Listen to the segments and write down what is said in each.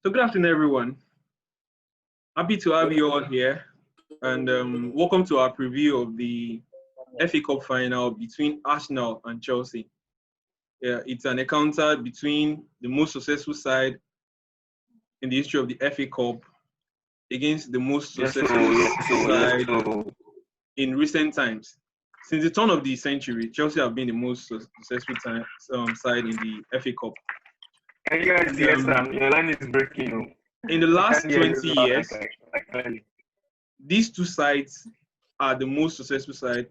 So good afternoon, everyone. Happy to have you all here, and welcome to our preview of the FA Cup final between Arsenal and Chelsea. Yeah, it's an encounter between the most successful side in the history of the FA Cup against the most successful side in recent times. Since the turn of the century, Chelsea have been the most successful side in the FA Cup. Can you guys hear Sam? Your line is breaking. In the last 20 years, these two sides are the most successful side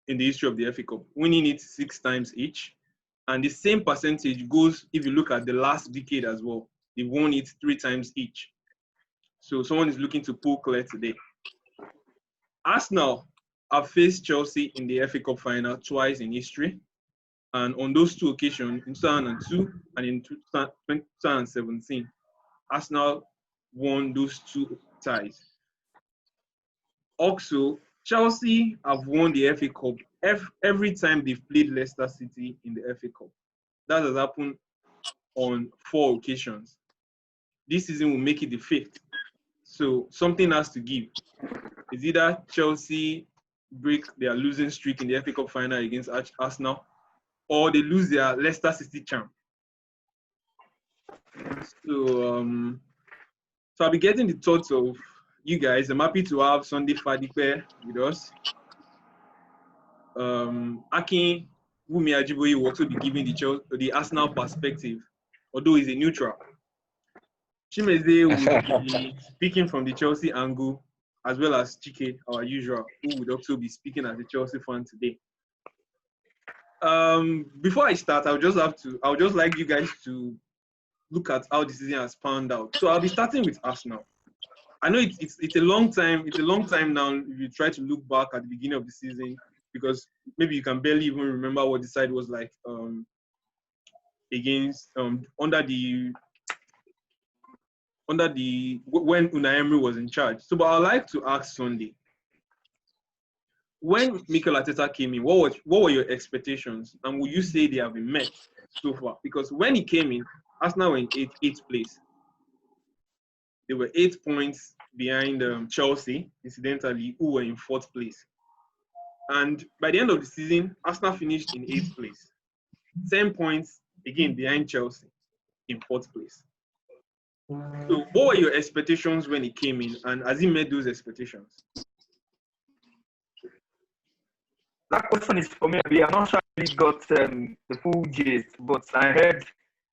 in the history of the FA Cup, winning it 6 times each. And the same percentage goes if you look at the last decade as well. They won it 3 times each. So someone is looking to pull clear today. Arsenal have faced Chelsea in the FA Cup final twice in history. And on those 2 occasions, in 2002 and in 2017, Arsenal won those 2 ties. Also, Chelsea have won the FA Cup every time they've played Leicester City in the FA Cup. That has happened on 4 occasions. This season will make it the 5th. So something has to give. It's either Chelsea break their losing streak in the FA Cup final against Arsenal, or they lose their Leicester City champ. So I'll be getting the thoughts of you guys. I'm happy to have Sunday Fadipe with us. Akin Wumi Ajiboye will also be giving the Arsenal perspective, although he's a neutral. Chimeze will be speaking from the Chelsea angle, as well as Chike, our usual, who would also be speaking as a Chelsea fan today. Before I start, I'll just like you guys to look at how the season has panned out. So I'll be starting with Arsenal. I know it's a long time. It's a long time now if you try to look back at the beginning of the season, because maybe you can barely even remember what the side was like against under the when Unai Emery was in charge. So, but I'd like to ask Sunday, when Mikel Arteta came in, what were your expectations, and would you say they have been met so far? Because when he came in, Arsenal were in eighth place. They were 8 points behind Chelsea, incidentally, who were in 4th place. And by the end of the season, Arsenal finished in 8th place. 10 points, again, behind Chelsea in 4th place. So what were your expectations when he came in, and has he met those expectations? That question is for me. I'm not sure he got the full gist, but I heard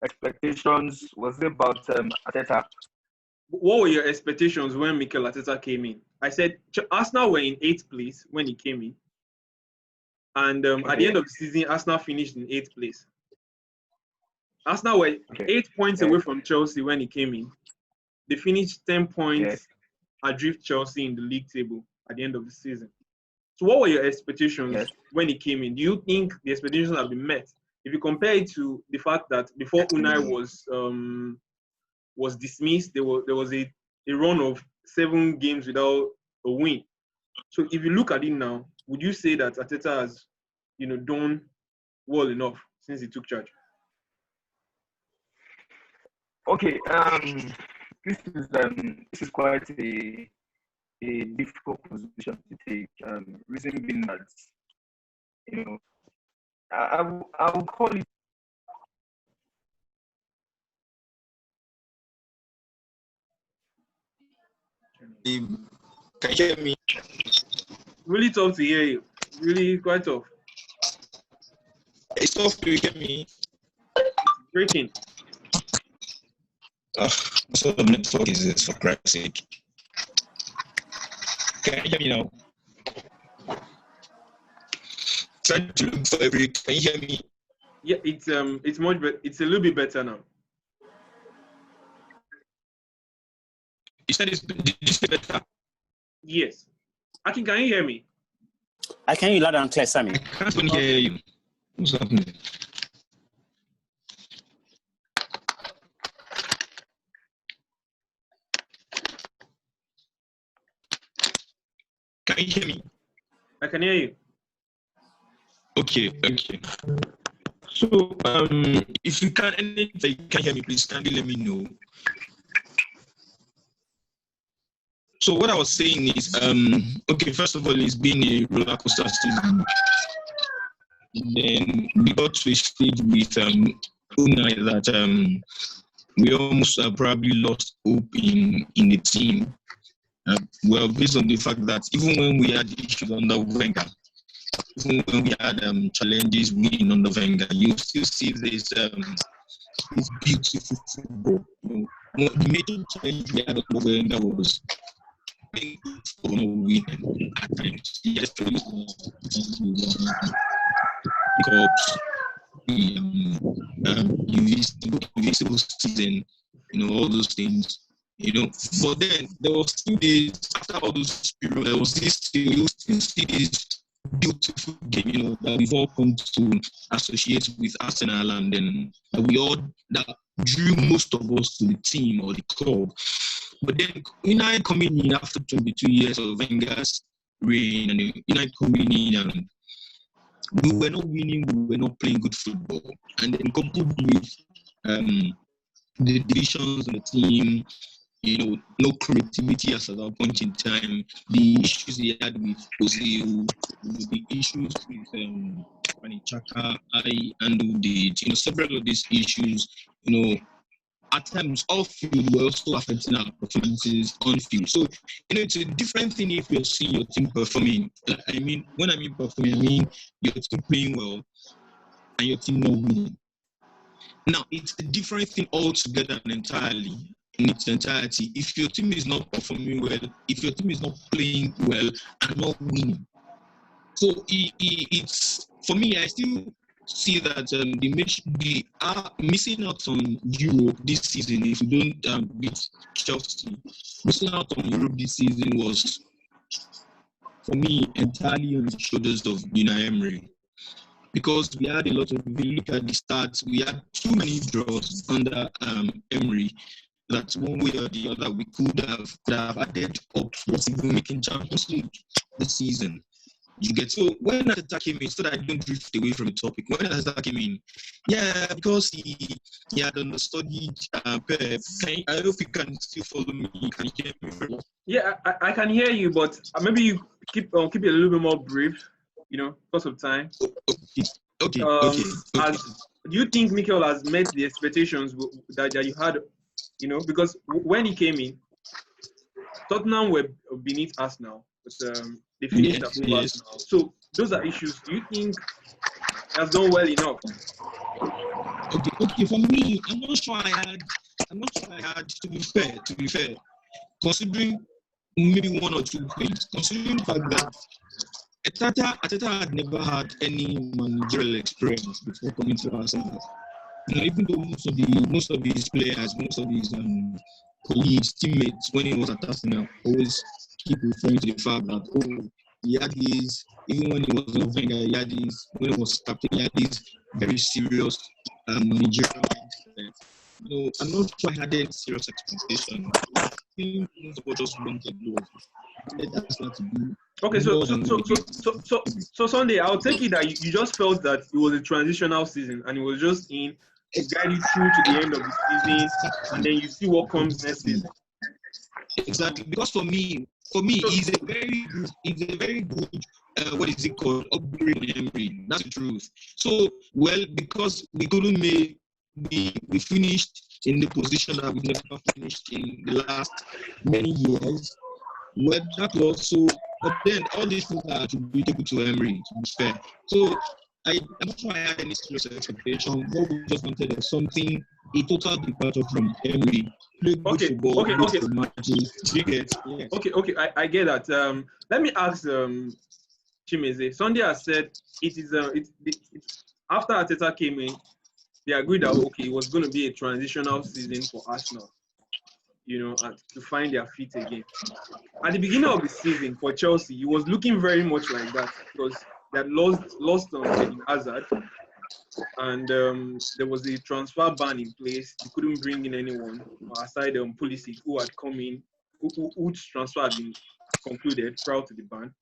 expectations was about Arteta. What were your expectations when Mikel Arteta came in? I said Arsenal were in 8th place when he came in. And at the end of the season, Arsenal finished in 8th place. Arsenal were 8 points away from Chelsea when he came in. They finished 10 points adrift Chelsea in the league table at the end of the season. So what were your expectations when he came in? Do you think the expectations have been met? If you compare it to the fact that before Unai was dismissed, there was a run of 7 games without a win. So if you look at it now, would you say that Arteta has, done well enough since he took charge? Okay, this is quite a difficult position to take. Reason being that I will call it. Can you hear me? Really tough to hear you. Really quite tough. It's tough to hear me. It's breaking. So the network is this, for Christ's sake. Can you hear me now? Trying to look for can you hear me? Yeah, it's much better. It's a little bit better now. You said did you say better? Yes. Akin, can you hear me? I can hear you loud and clear, Sammy. I can't hear you. What's happening? Can you hear me? I can hear you. Okay. So, if you can hear me, please kindly let me know. So what I was saying is, okay, first of all, it's been a roller coaster season. Then we got to a stage with Unai that we almost probably lost hope in the team. Well, based on the fact that even when we had issues under Wenger, even when we had challenges winning under Wenger, you still see this beautiful football. You know, the major challenge we had under Wenger was playing for winning at times. Yes, cups, invisible season, all those things, But then there was still this, after all those periods, there was this you still see this beautiful game, that we've all come to associate with Arsenal, and then that drew most of us to the team or the club. But then United coming in after 22 years of Wenger's reign, and United coming in, and we were not winning, we were not playing good football. And then coupled with the divisions in the team, no creativity as at that point in time, the issues he had with Ozil, the issues with Granit Xhaka, I handled it, several of these issues, at times off-field were also affecting our performances on-field. So, it's a different thing if you're seeing your team performing. When I mean performing, I mean your team playing well and your team not winning. Now, it's a different thing altogether and entirely, in its entirety. If your team is not performing well, if your team is not playing well and not winning. So, it's, for me, I still see that they are missing out on Europe this season. If we don't beat Chelsea, missing out on Europe this season was, for me, entirely on the shoulders of Unai Emery. Because we had a lot of, if you look at the stats, we had too many draws under Emery that one way or the other we could have added up towards even making Champions League this season. You get, so when Arteta came in, so that I don't drift away from the topic, when Arteta came in, because he had understudied Pep. I hope you can still follow me. Can you hear me very well? Yeah, I can hear you, but maybe you keep it a little bit more brief, because of time. Okay. Do you think Mikel has met the expectations that you had, because when he came in, Tottenham were beneath Arsenal, but they finished above Arsenal. So those are issues. Do you think he has done well enough? Okay. For me, I'm not sure I had. To be fair, considering maybe one or two things, considering the fact that Arteta had never had any managerial experience before coming to Arsenal. Even though most of his players, most of his colleagues, teammates, when he was at Arsenal, always keep referring to the fact that he had these, even when he was not Wenger, he had these, when he was captain, he had these very serious managerial mindset. I'm not sure I had any serious expectation. I think most of what just wanted to do. Okay, so Sunday, I'll take it that you just felt that it was a transitional season and it was just in to guide you through to the end of the season, and then you see what comes next season. Exactly, because for me, he's a very good what is it called, upgrade Emery. That's the truth. So, because we couldn't make, we finished in the position that we never finished in the last many years. Well, that also, but then all these things are attributable to Emery, to be fair. So, I'm not sure I had any serious expectation. What we just wanted was something, a total departure from Emery. Okay. I get that. Let me ask Chimeze. Sunday has said it is after Arteta came in, they agreed that it was going to be a transitional season for Arsenal, and to find their feet again. At the beginning of the season for Chelsea, it was looking very much like that because they had lost on Eden Hazard, and there was a transfer ban in place. You couldn't bring in anyone aside Pulisic, who had come in, whose transfer had been concluded prior to the ban.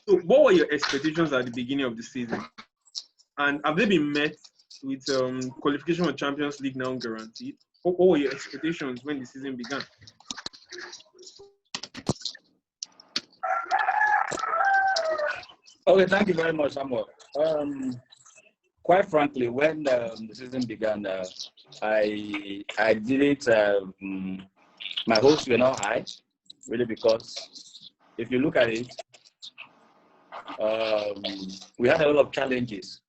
So, what were your expectations at the beginning of the season, and have they been met with qualification for Champions League now guaranteed? What were your expectations when the season began? Okay, thank you very much, Samuel. Quite frankly, when the season began, I didn't. My hopes were not high, really, because if you look at it, we had a lot of challenges,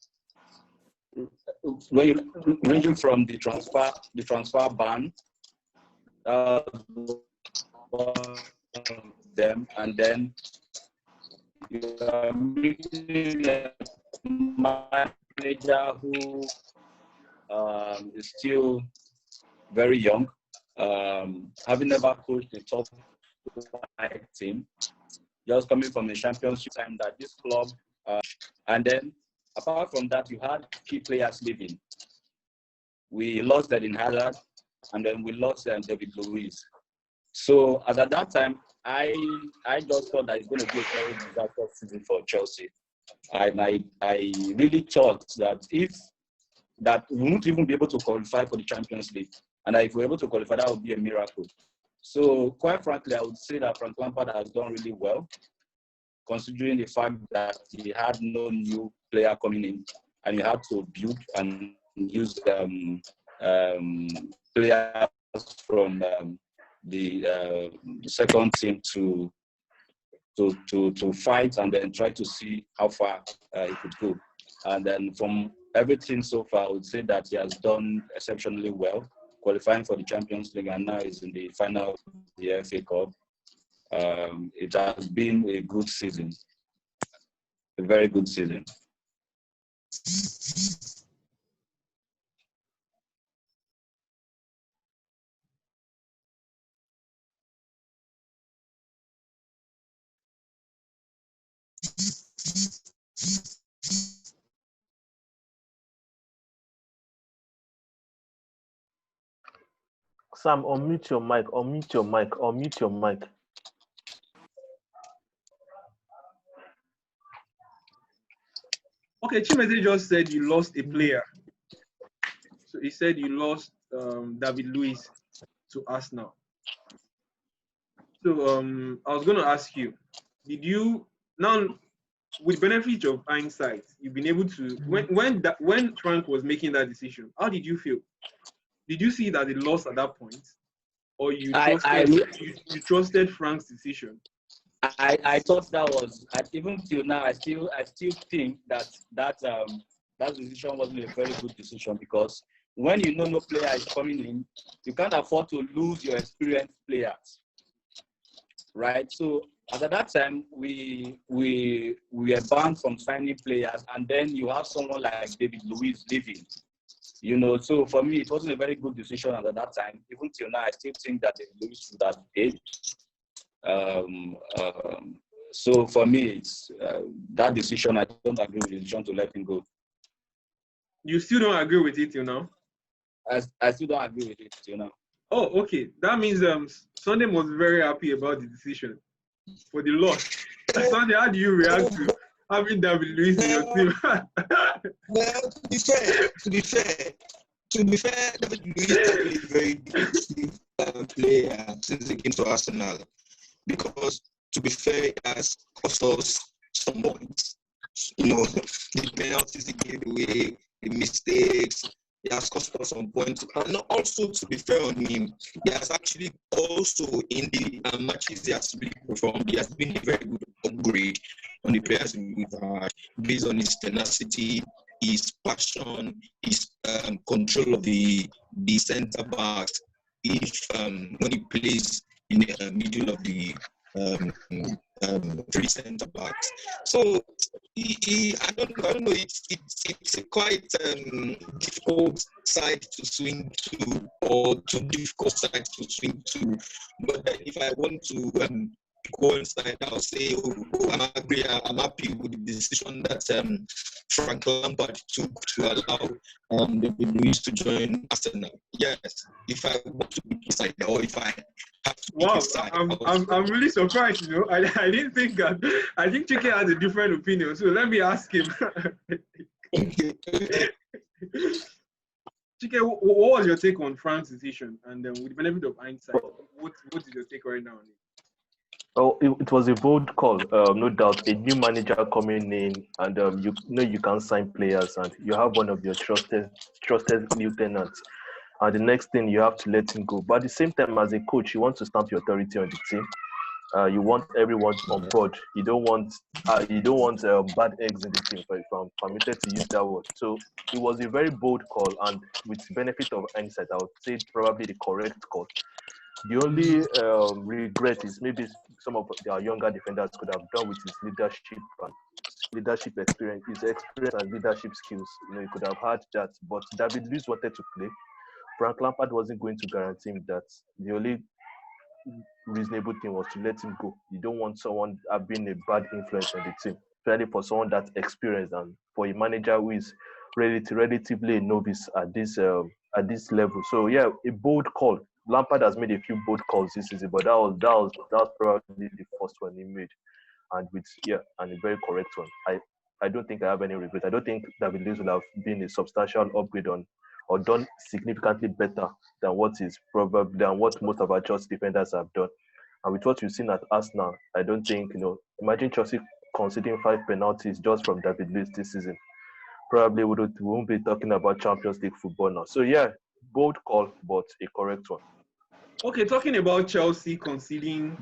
ranging from the transfer ban, them, and then you are meeting a manager who is still very young, having never coached a top flight team, just coming from the championship time that this club, and then apart from that, you had key players leaving. We lost Eden Hazard, and then we lost David Luiz. So at that time, I just thought that it's going to be a very disastrous season for Chelsea. And I really thought that we won't even be able to qualify for the Champions League. And if we're able to qualify, that would be a miracle. So quite frankly, I would say that Frank Lampard has done really well, considering the fact that he had no new player coming in, and he had to build and use players from the second team to fight and then try to see how far he could go. And then from everything so far, I would say that he has done exceptionally well, qualifying for the Champions League, and now is in the final of the FA Cup. It has been a good season, a very good season. Sam, unmute your mic, unmute your mic, unmute your mic. Okay, Chimeze just said you lost a player. So he said you lost David Luiz to Arsenal. So I was going to ask you, did you, now with benefit of hindsight, you've been able to, when Frank was making that decision, how did you feel? Did you see that he lost at that point? Or you trusted Frank's decision? I thought that was, even till now, I still think that decision wasn't a very good decision, because when you know no player is coming in, you can't afford to lose your experienced players, right? So at that time, we were banned from signing players, and then you have someone like David Luiz leaving. You know, so for me, it wasn't a very good decision at that time. Even till now, I still think that David Luiz should have stayed. So for me, it's that decision. I don't agree with the decision to let him go. You still don't agree with it, you know? I still don't agree with it, you know. Oh, okay. That means Sunday was very happy about the decision for the loss. Sunday, how do you react to having David Luiz in your team? Well, to be fair, David Luiz has been a very defensive player since he came to Arsenal. Because, to be fair, it has cost us some points. You know, the penalties he gave away, the mistakes, it has cost us some points. And also, to be fair on him, he has actually also, in the matches he has really performed, he has been a very good upgrade on the players we've had, based on his tenacity, his passion, his control of the centre backs. If when he plays in the middle of the three centre backs, so I don't know. It's a quite difficult side to swing to, or too difficult side to swing to. But then if I want to go inside, I'll say, I'm happy with the decision that Frank Lampard took to allow David Luiz to join Arsenal. Yes, if I want to pick a side, or if I have to pick a side. I'm really surprised, you know. I didn't think that. I think Chike has a different opinion, so let me ask him. Chike, what was your take on Frank's decision? And with the benefit of hindsight, what is your take right now on it? Oh, it was a bold call, no doubt. A new manager coming in, and you know you can sign players, and you have one of your trusted lieutenants, and the next thing you have to let him go. But at the same time, as a coach, you want to stamp your authority on the team. You want everyone on board. You don't want bad eggs in the team, if I'm permitted to use that word. So it was a very bold call, and with benefit of hindsight, I would say probably the correct call. The only regret is maybe some of our younger defenders could have done with his leadership experience, his experience and leadership skills. You know, he could have had that. But David Luiz wanted to play. Frank Lampard wasn't going to guarantee him that. The only reasonable thing was to let him go. You don't want someone having a bad influence on the team, especially for someone that's experienced and for a manager who is relatively a novice at this level. So yeah, a bold call. Lampard has made a few bold calls this season, but that was probably the first one he made, and a very correct one. I don't think I have any regret. I don't think David Luiz will have been a substantial upgrade on or done significantly better than what most of our Chelsea defenders have done. And with what we've seen at Arsenal, I don't think, imagine Chelsea conceding 5 penalties just from David Luiz this season. Probably we won't be talking about Champions League football now. So yeah, bold call, but a correct one. Okay, talking about Chelsea conceding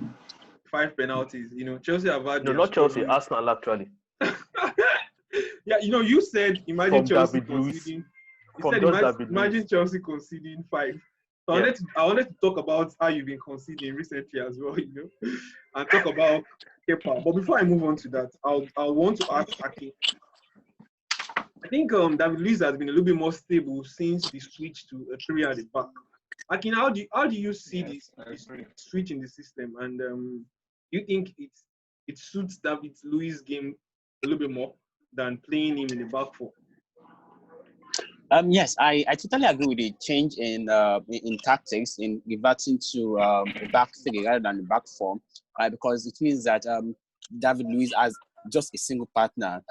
5 penalties, Chelsea have had No, not Chelsea, Arsenal actually. Yeah, you said imagine From Chelsea David Luiz. conceding. You From said just David imagine Luiz. Chelsea conceding 5. So Yeah. I wanted to talk about how you've been conceding recently as well, and talk about Kepa. But before I move on to that, I'll want to ask Aki. I think David Luiz has been a little bit more stable since the switch to a 3 at the back. Akin, how do you see this switch in the system, and do you think it suits David Luiz's game a little bit more than playing him in the back four? Yes, I totally agree with the change in tactics in reverting to a back three rather than the back four, because it means that David Luiz has just a single partner.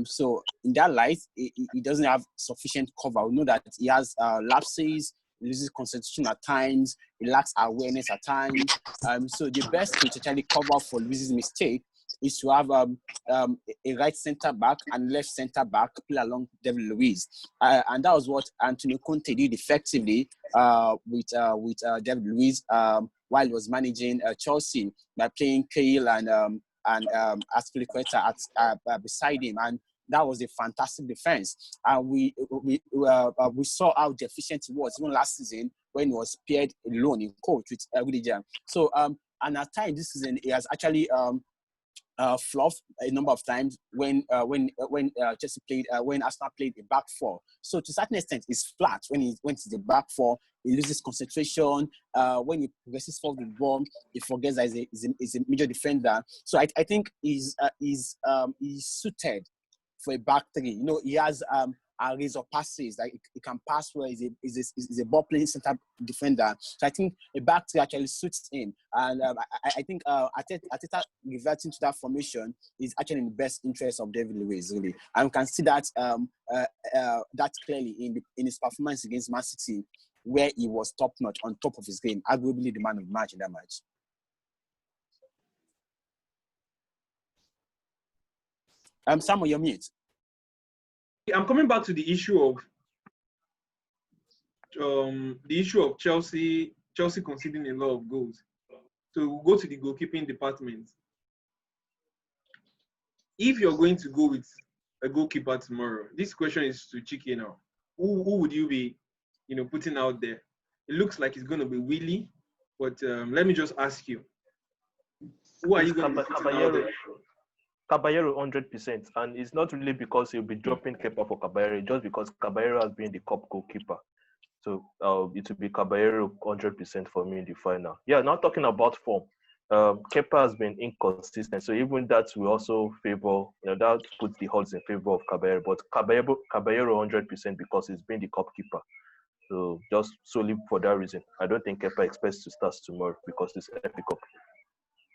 So in that light, he doesn't have sufficient cover. We know that he has lapses, loses concentration at times, he lacks awareness at times. So the best way to actually cover for Luiz's mistake is to have a right centre back and left centre back play along David Luiz, and that was what Antonio Conte did effectively with David Luiz while he was managing Chelsea by playing Cahill and Azpilicueta beside him, and that was a fantastic defense. And we saw how deficient he was even last season when he was paired alone in coach with Rudiger. So and at times this season he has actually fluffed a number of times when Chelsea played when Arsenal played a back four. So to a certain extent, it's flat when he went to the back four. He loses concentration. When he progresses forward with the ball, he forgets that he's a major defender. So I think he's suited for a back three. He has razor passes, like he can pass well. He's a ball playing center defender. So I think a back three actually suits him, and I think Arteta reverting to that formation is actually in the best interest of David Luiz, really, and we can see that that clearly in his performance against Man City, where he was top notch, on top of his game, arguably the man of the match in that match. Samuel, you're mute. I'm coming back to the issue of Chelsea conceding a lot of goals. So we'll go to the goalkeeping department. If you're going to go with a goalkeeper tomorrow, this question is to Chike now. Who would you be, putting out there? It looks like it's going to be Willy, but let me just ask you, who are you going to be putting out there? Caballero 100%, and it's not really because he'll be dropping Kepa for Caballero, just because Caballero has been the cup goalkeeper. So it will be Caballero 100% for me in the final. Yeah, not talking about form. Kepa has been inconsistent, so even that will also favor, that puts the odds in favor of Caballero. But Caballero 100% because he's been the cup keeper. So just solely for that reason, I don't think Kepa expects to start tomorrow because it's FA Cup.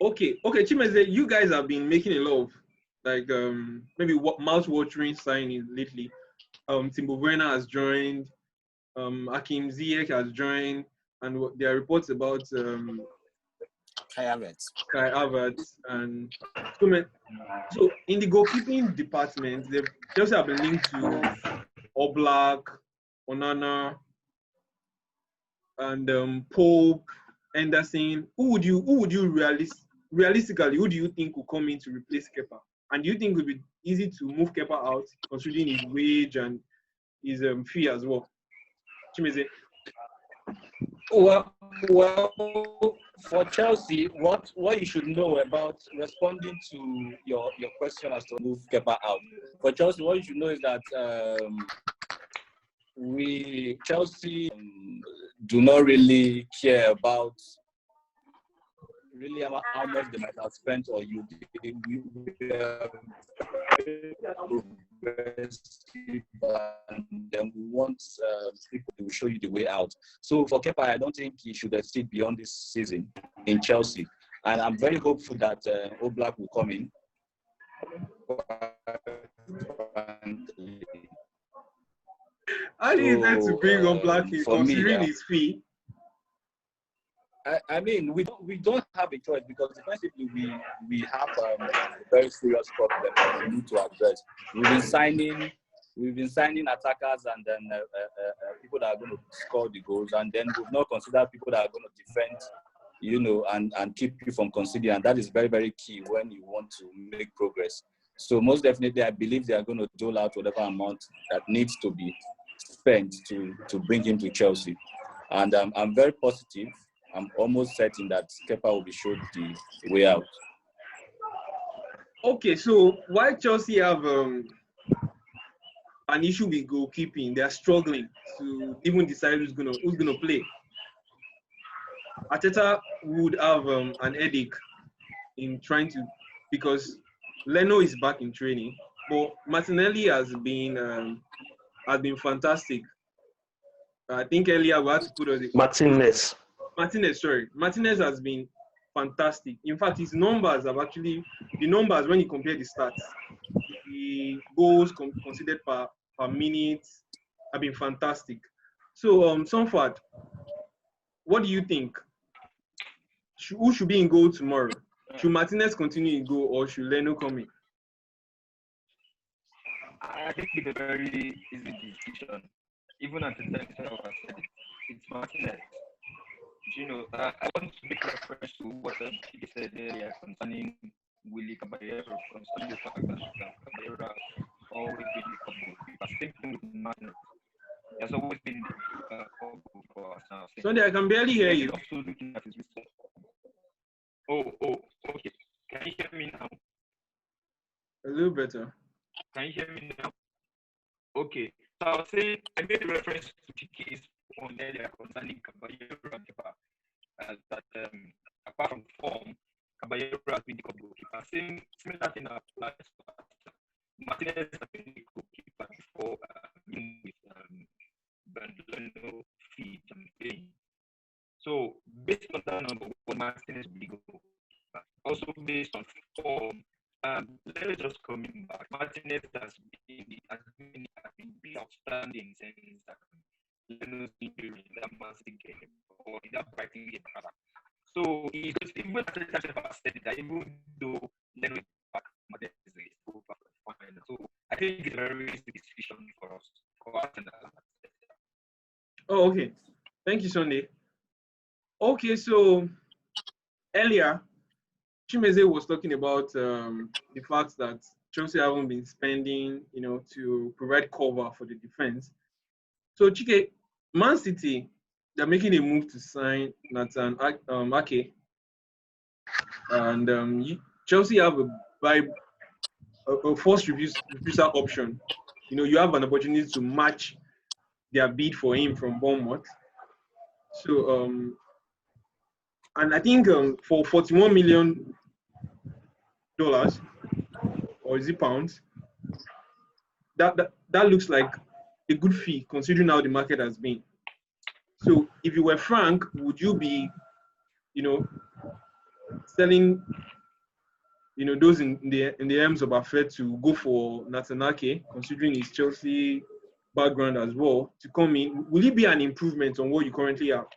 Okay, Chimeze, you guys have been making a lot of maybe mouth-watering signings lately. Timbo Werner has joined, Hakim Ziyech has joined, and there are reports about Kai Havertz. Kai Havertz, and so in the goalkeeping department, Chelsea have been linked to Oblak, Onana, and Pope, Henderson. Who would you realistically, who do you think will come in to replace Kepa? And do you think it would be easy to move Kepa out, considering his wage and his fee as well? Chimeze? Well, for Chelsea, what you should know about responding to your question as to move Kepa out. For Chelsea, what you should know is that Chelsea do not really care about how much they might have spent or you and then we want people to show you the way out. So for Kepa, I don't think he should exceed beyond this season in Chelsea. And I'm very hopeful that Oblak will come in. How do you intend to bring Oblak in considering his fee? I mean, we don't have a choice because defensively we have a very serious problem that we need to address. We've been signing attackers and then people that are going to score the goals, and then we've not considered people that are going to defend, and keep you from conceding, and that is very, very key when you want to make progress. So most definitely, I believe they are going to dole out whatever amount that needs to be spent to bring him to Chelsea, and I'm very positive. I'm almost certain that Kepa will be showed the way out. Okay, so why Chelsea have an issue with goalkeeping? They are struggling to even decide who's gonna play. Arteta would have an headache in trying to, because Leno is back in training, but Martinelli has been fantastic. I think earlier we had to put on Martinez, has been fantastic. In fact, his numbers when you compare the stats, the goals considered per minute have been fantastic. So, Sonfad, what do you think? Who should be in goal tomorrow? Should Martinez continue in goal or should Leno come in? I think it's a very easy decision. Even at the time, it's Martinez. I want to make reference to what he said earlier concerning Willy Caballero, concerning the fact that Caballero always been the goalkeeper. Same thing with Martinez. He has always been the goalkeeper for us now. Sunday, I can barely hear you. Also looking at his okay. Can you hear me now? A little better. Can you hear me now? Okay. So I was saying, I made a reference to Chiki's on earlier concerning Caballero and Kepa. That apart from form, Caballero has been the goalkeeper. Similar thing applies to Martinez has been the goalkeeper before with Leno feet and playing. So based on that number, Martinez will be goalkeeper. Also based on form, Leno just coming back. Martinez has been outstanding since Leno's injury in that Man City game or in that Brighton game. So he just even said that even though Leno is back, Martinez is still back fine. So I think it's a very easy decision for us. Oh, okay. Thank you, Sunday. Okay, so earlier, Chimeze was talking about the fact that Chelsea haven't been spending, to provide cover for the defense. So, Chike, Man City, they're making a move to sign Nathan Ake. And Chelsea have a first refusal option. You have an opportunity to match their bid for him from Bournemouth. So, and I think for $41 million, or is it pounds, that looks like a good fee considering how the market has been. So if you were Frank, would you be, selling, those in the arms of Buffett to go for Nathan Ake, considering his Chelsea background as well, to come in? Will it be an improvement on what you currently have?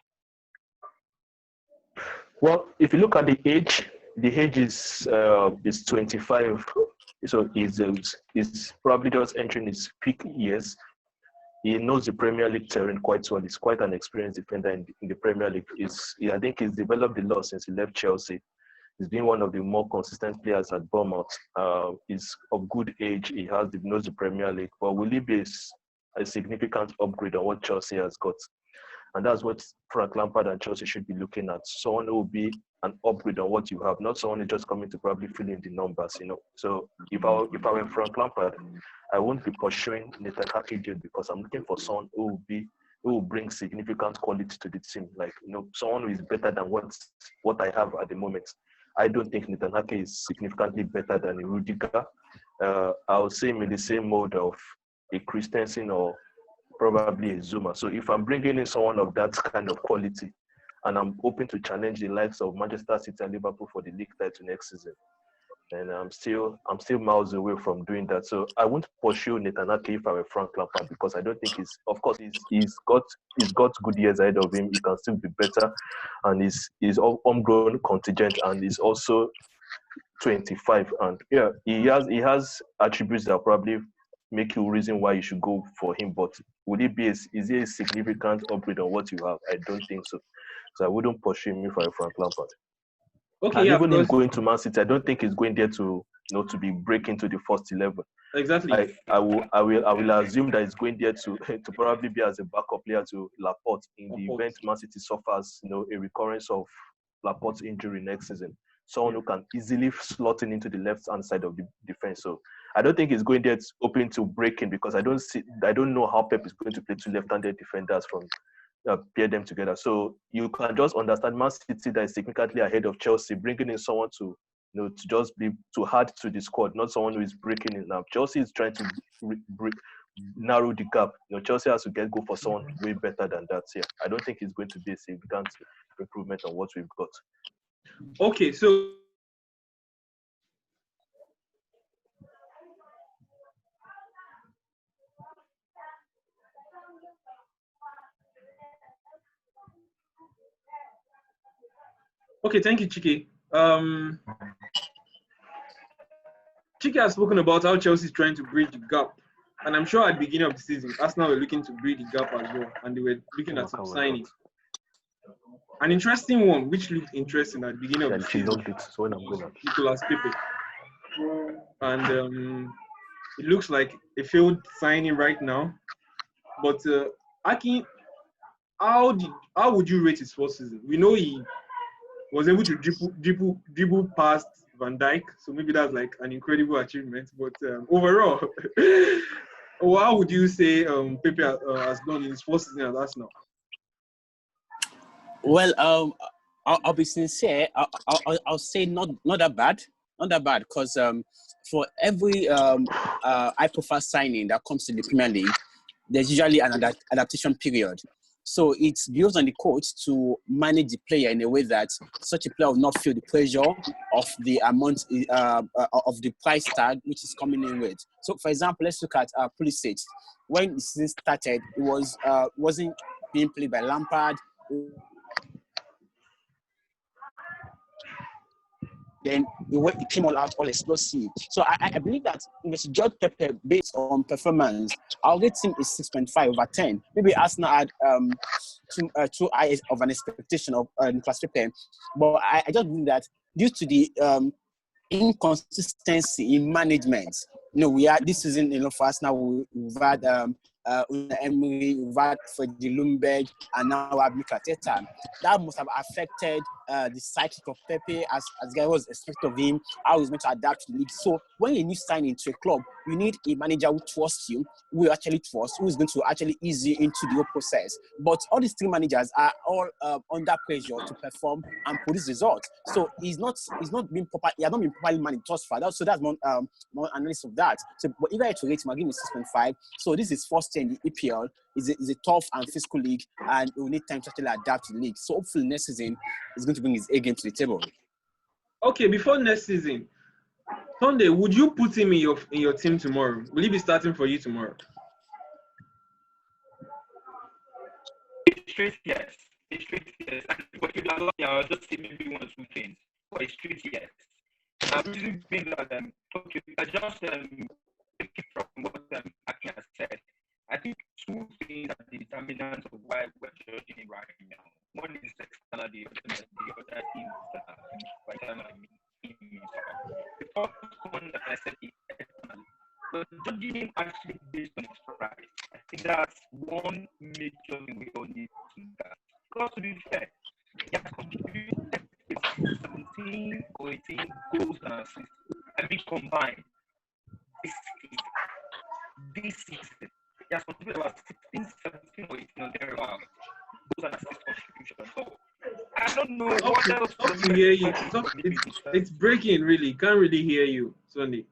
Well, if you look at the age is 25, so he's probably just entering his peak years. He knows the Premier League terrain quite well. He's quite an experienced defender in the Premier League. I think he's developed a lot since he left Chelsea. He's been one of the more consistent players at Bournemouth. He's of good age. He knows the Premier League. But will he be a significant upgrade on what Chelsea has got? And that's what Frank Lampard and Chelsea should be looking at. Someone who will be an upgrade on what you have, not someone who's just coming to probably fill in the numbers, So if I were Frank Lampard, I won't be pursuing Nathan Ake because I'm looking for someone who will bring significant quality to the team. Like, someone who is better than what I have at the moment. I don't think Nathan Ake is significantly better than a Rudiger. I would say him in the same mode of a Christensen or probably a Zuma. So if I'm bringing in someone of that kind of quality, and I'm hoping to challenge the likes of Manchester City and Liverpool for the league title next season, and I'm still miles away from doing that. So I won't pursue Nathan Ake if I were Frank Lampard because I don't think he's got good years ahead of him. He can still be better, and he's homegrown contingent, and he's also 25. And yeah, he has attributes that probably make you reason why you should go for him. But is he a significant upgrade on what you have? I don't think so. So I wouldn't pursue him if I were Frank Lampard. Okay, and yeah, even him going to Man City, I don't think he's going there to be breaking to the first 11. Exactly. I will assume that he's going there to probably be as a backup player to Laporte in the event Man City suffers a recurrence of Laporte's injury next season. Someone who can easily slot in into the left hand side of the defense. So I don't think he's going there open to breaking because I don't know how Pep is going to play two left-handed defenders from pair them together. So you can just understand Man City that is significantly ahead of Chelsea, bringing in someone to just be to add to the squad, not someone who is breaking it now. Chelsea is trying to narrow the gap. Chelsea has to go for someone way better than that. Yeah, I don't think it's going to be a significant improvement on what we've got. Okay, so thank you, Chike. Chike has spoken about how Chelsea is trying to bridge the gap. And I'm sure at the beginning of the season, Arsenal were looking to bridge the gap as well. And they were looking at some signings. An interesting one, which looked interesting at the beginning of the season, Nicolas Pepe. And it looks like a failed signing right now. But Akin, how would you rate his first season? We know he was able to dribble past Van Dijk, so maybe that's like an incredible achievement. But overall, how would you say Pepe has done in his first season at Arsenal? Well, I'll be sincere. I'll say not that bad, because for every high-profile signing that comes to the Premier League, there's usually an adaptation period. So it's built on the coach to manage the player in a way that such a player will not feel the pressure of the amount of the price tag which is coming in with. So, for example, let's look at Pulisic. When the season started, it wasn't being played by Lampard. Then it came all out, all explosive. So I believe that if you judge Pepe based on performance, I'll rate him a 6.5 over 10. Maybe Arsenal had too high of an expectation of Nicolas Pepe, but I just believe that due to the inconsistency in management, we are this season, for Arsenal we've had Emery, we've had Freddie Ljungberg, and now we have Mikel Arteta. That must have affected the psyche of Pepe as guy was expected of him, how he's meant to adapt to the league. So when you need sign into a club, you need a manager who trusts you, who you actually trust, who is going to actually ease you into the whole process. But all these three managers are all under pressure to perform and produce results. So he has not been properly managed thus far. So that's more analysis of that. So, but if I had to rate him, I'll give him 6.5. So this is first year in the EPL. It's a tough and physical league, and we need time to actually adapt to the league. So hopefully next season is going to bring his A game to the table. Okay, before next season, Sunday, would you put him in your team tomorrow? Will he be starting for you tomorrow? Straight yes. But you have lucky, I'll just say maybe one or two things. But it's 3 years. I'm reason being that okay, I just pick it from what Aki has said. I think two things are the determinants of why we're judging it right now. One is external, the other is by external, I mean, the first one that I said is external. But judging him actually based on his pride, I think that's one major thing we all need to look at. Because to be fair, he has contributed 17 or 18 goals and assists. I mean, combined, this season, he has contributed about 16, 17 or 18 or thereabouts. Goals and assist contribution. So, I don't know what else to hear you. It's breaking, really. Can't really hear you, Sunday.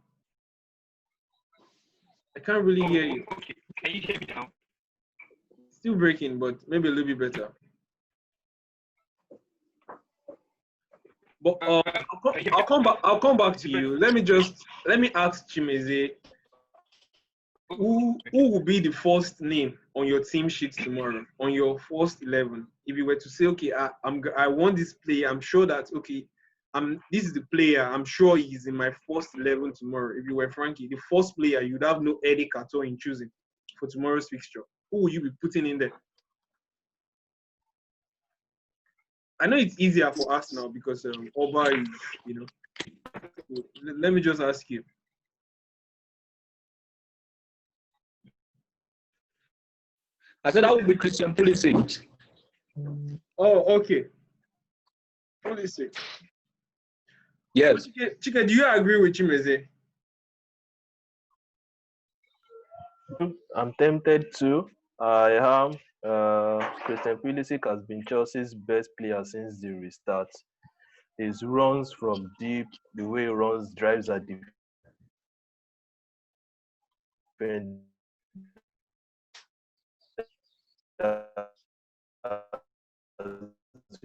I can't really hear you. Okay. Can you hear me now? Still breaking, but maybe a little bit better. But I'll come back to you. Let me ask Chimeze, who will be the first name on your team sheet tomorrow, on your first 11? If you were to say, okay, I want this player, I'm sure that okay, this is the player, I'm sure he's in my first 11 tomorrow. If you were Frankie, the first player, you'd have no headache at all in choosing for tomorrow's fixture. Who will you be putting in there? I know it's easier for us now because Oba is, so let me just ask you. I said that would be Christian Pulisic. Oh, okay. Pulisic. Yes. Chika, do you agree with Chimeze? I'm tempted to. I am. Christian Pulisic has been Chelsea's best player since the restart. His runs from deep, the way he runs, drives at defense.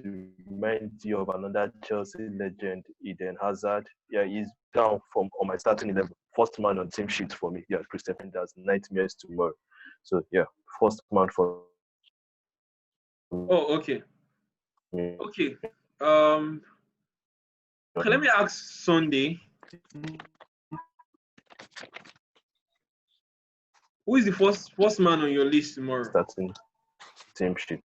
Reminds you of another Chelsea legend, Eden Hazard. Yeah, he's down on my starting 11. First man on team sheet for me. Yeah, Christian Pulisic, nightmares tomorrow. So yeah, first man for. Oh, okay. Okay. Okay, let me ask Sunday. Who is the first man on your list tomorrow? Starting team sheet.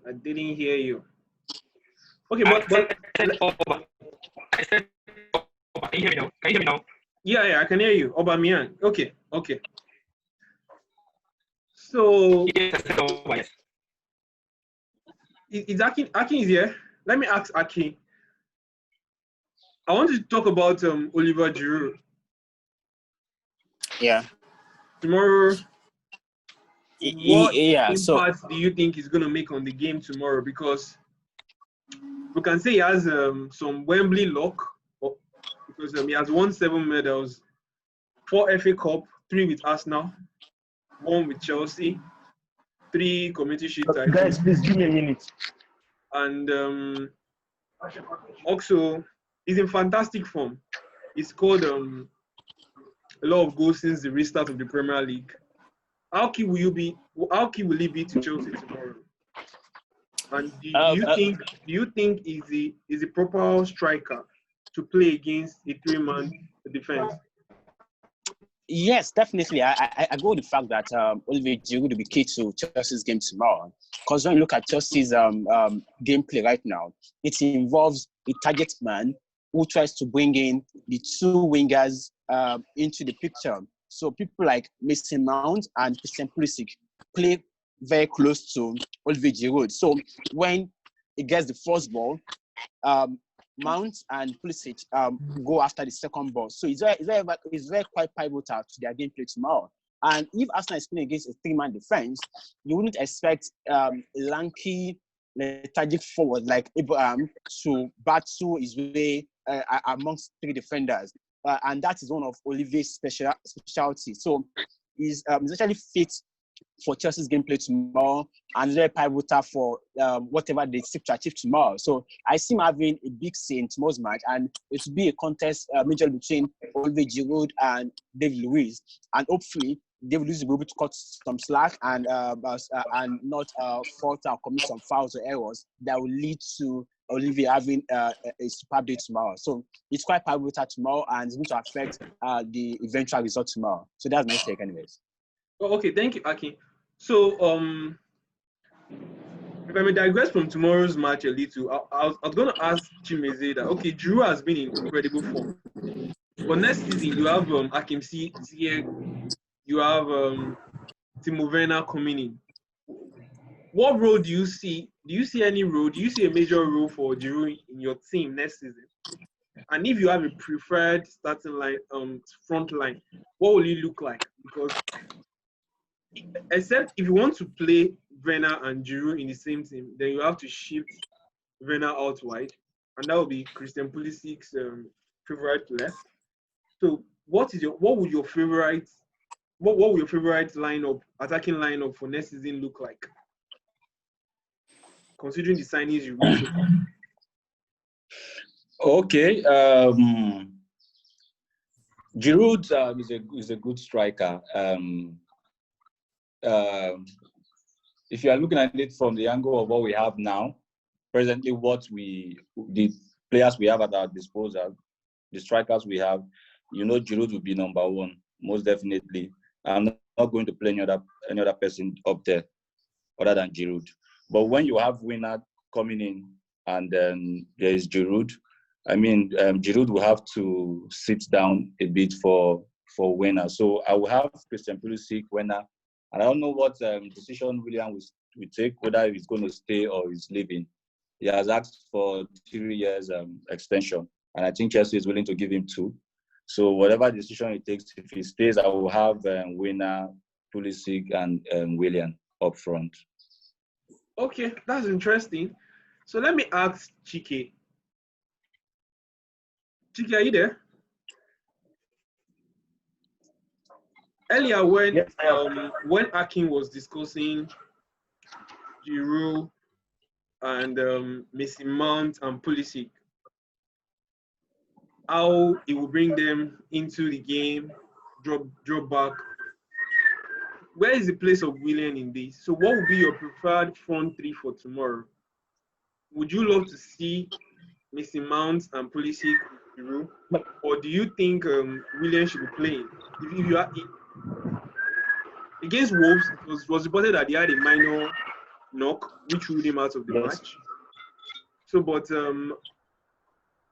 I didn't hear you. Okay, but I said, can you hear me now? Can you hear me now? Yeah, I can hear you. Aubameyang. Okay. So Yes. Is Aki is here? Let me ask Aki. I want to talk about Oliver Giroud. Yeah. Tomorrow, what impact so do you think he's going to make on the game tomorrow? Because we can say he has some Wembley luck, because he has won 7 medals, 4 FA Cup, 3 with Arsenal, 1 with Chelsea, 3 Community Shield titles. Guys, please give me a minute. And also, he's in fantastic form. He scored a lot of goals since the restart of the Premier League. How key will he be to Chelsea tomorrow? And do you think is a proper striker to play against a 3-man defense? Yes, definitely. I go with the fact that Olivier Giroud will be key to Chelsea's game tomorrow. Because when you look at Chelsea's gameplay right now, it involves a target man who tries to bring in the 2 wingers into the picture. So people like Mason Mount and Christian Pulisic play very close to Olivier Giroud. So when he gets the first ball, Mount and Pulisic go after the second ball. So it's very quite pivotal to their gameplay tomorrow. And if Arsenal is playing against a 3-man defense, you wouldn't expect a lanky lethargic forward like Abraham to battle his way amongst three defenders. And that is one of Olivier's specialties. So he's actually fit for Chelsea's gameplay tomorrow and very pivotal for whatever they seek to achieve tomorrow. So I see him having a big say in tomorrow's match, and it will be a contest major between Olivier Giroud and David Luiz. And hopefully, David Luiz will be able to cut some slack and not falter or commit some fouls or errors that will lead to Olivier having a superb day tomorrow. So it's quite pivotal tomorrow, and it's going to affect the eventual result tomorrow. So that's my take, anyways. Oh, okay, thank you, Aki. So, if I may digress from tomorrow's match a little, I was going to ask Chimeze that, okay, Giroud has been in incredible form. But next season, you have Hakim Ziyech, you have Timo Werner coming in. What role do you see? Do you see any role? Do you see a major role for Giroud in your team next season? And if you have a preferred starting line, front line, what will it look like? Because except if you want to play Werner and Giroud in the same team, then you have to shift Werner out wide, and that will be Christian Pulisic's favorite player. So, what would your favorite lineup, attacking lineup for next season look like, considering the signings you made so far? Okay, Giroud is a good striker. If you are looking at it from the angle of what we have now, presently the players we have at our disposal, the strikers we have, Giroud will be number one, most definitely. I'm not going to play any other person up there other than Giroud. But when you have Werner coming in and then there is Giroud, Giroud will have to sit down a bit for Werner. So I will have Christian Pulisic, Werner. And I don't know what decision Willian will take, whether he's going to stay or he's leaving. He has asked for 3 years extension, and I think Chelsea is willing to give him 2. So whatever decision he takes, if he stays, I will have Werner, Pulisic, and Willian up front. Okay, that's interesting. So let me ask Chike. Chike, are you there? Earlier, when Akin was discussing Giroud and Mason Mount and Pulisic, how he will bring them into the game, drop back. Where is the place of Willian in this? So what would be your preferred front three for tomorrow? Would you love to see Mason Mount and Pulisic with Giroud? Or do you think Willian should be playing? If you are against Wolves, it was reported that he had a minor knock, which ruled him out of the match. So, but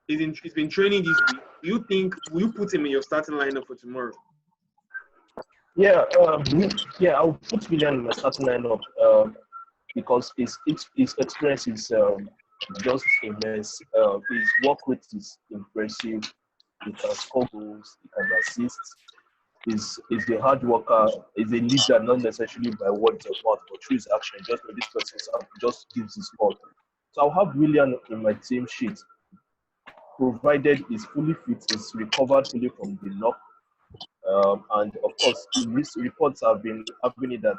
he's been training this week. Do you think, will you put him in your starting lineup for tomorrow? Yeah, I'll put Willian in my starting lineup because his experience is just immense. His work rate is impressive. He can score goals, he can assist. He's a hard worker. He's a leader, not necessarily by words of mouth, but through his action. Just when this person just gives his all. So I'll have Willian in my team sheet, provided he's fully fit, is recovered fully from the knock. And of course, these reports have been happening that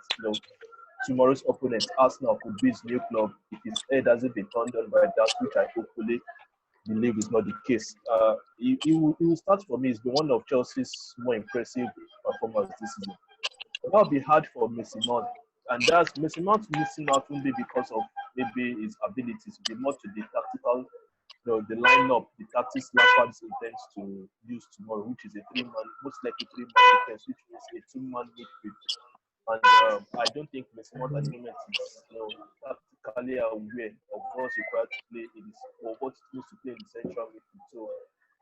tomorrow's opponent, Arsenal, could be his new club if his head hasn't been turned on by that, which I hopefully believe is not the case. He will start for me. He's been one of Chelsea's more impressive performers this season. But that will be hard for Mason Mount. And that's Mason Mount missing out only because of maybe his abilities, be more to the tactical, the lineup, the tactics Lampard intends to use tomorrow, which is a 3-man, most likely 3-man defense, which means a 2-man midfield. And I don't think Mason Mount at the moment is tactically aware of what's required to play or what it means to play in the central midfield. So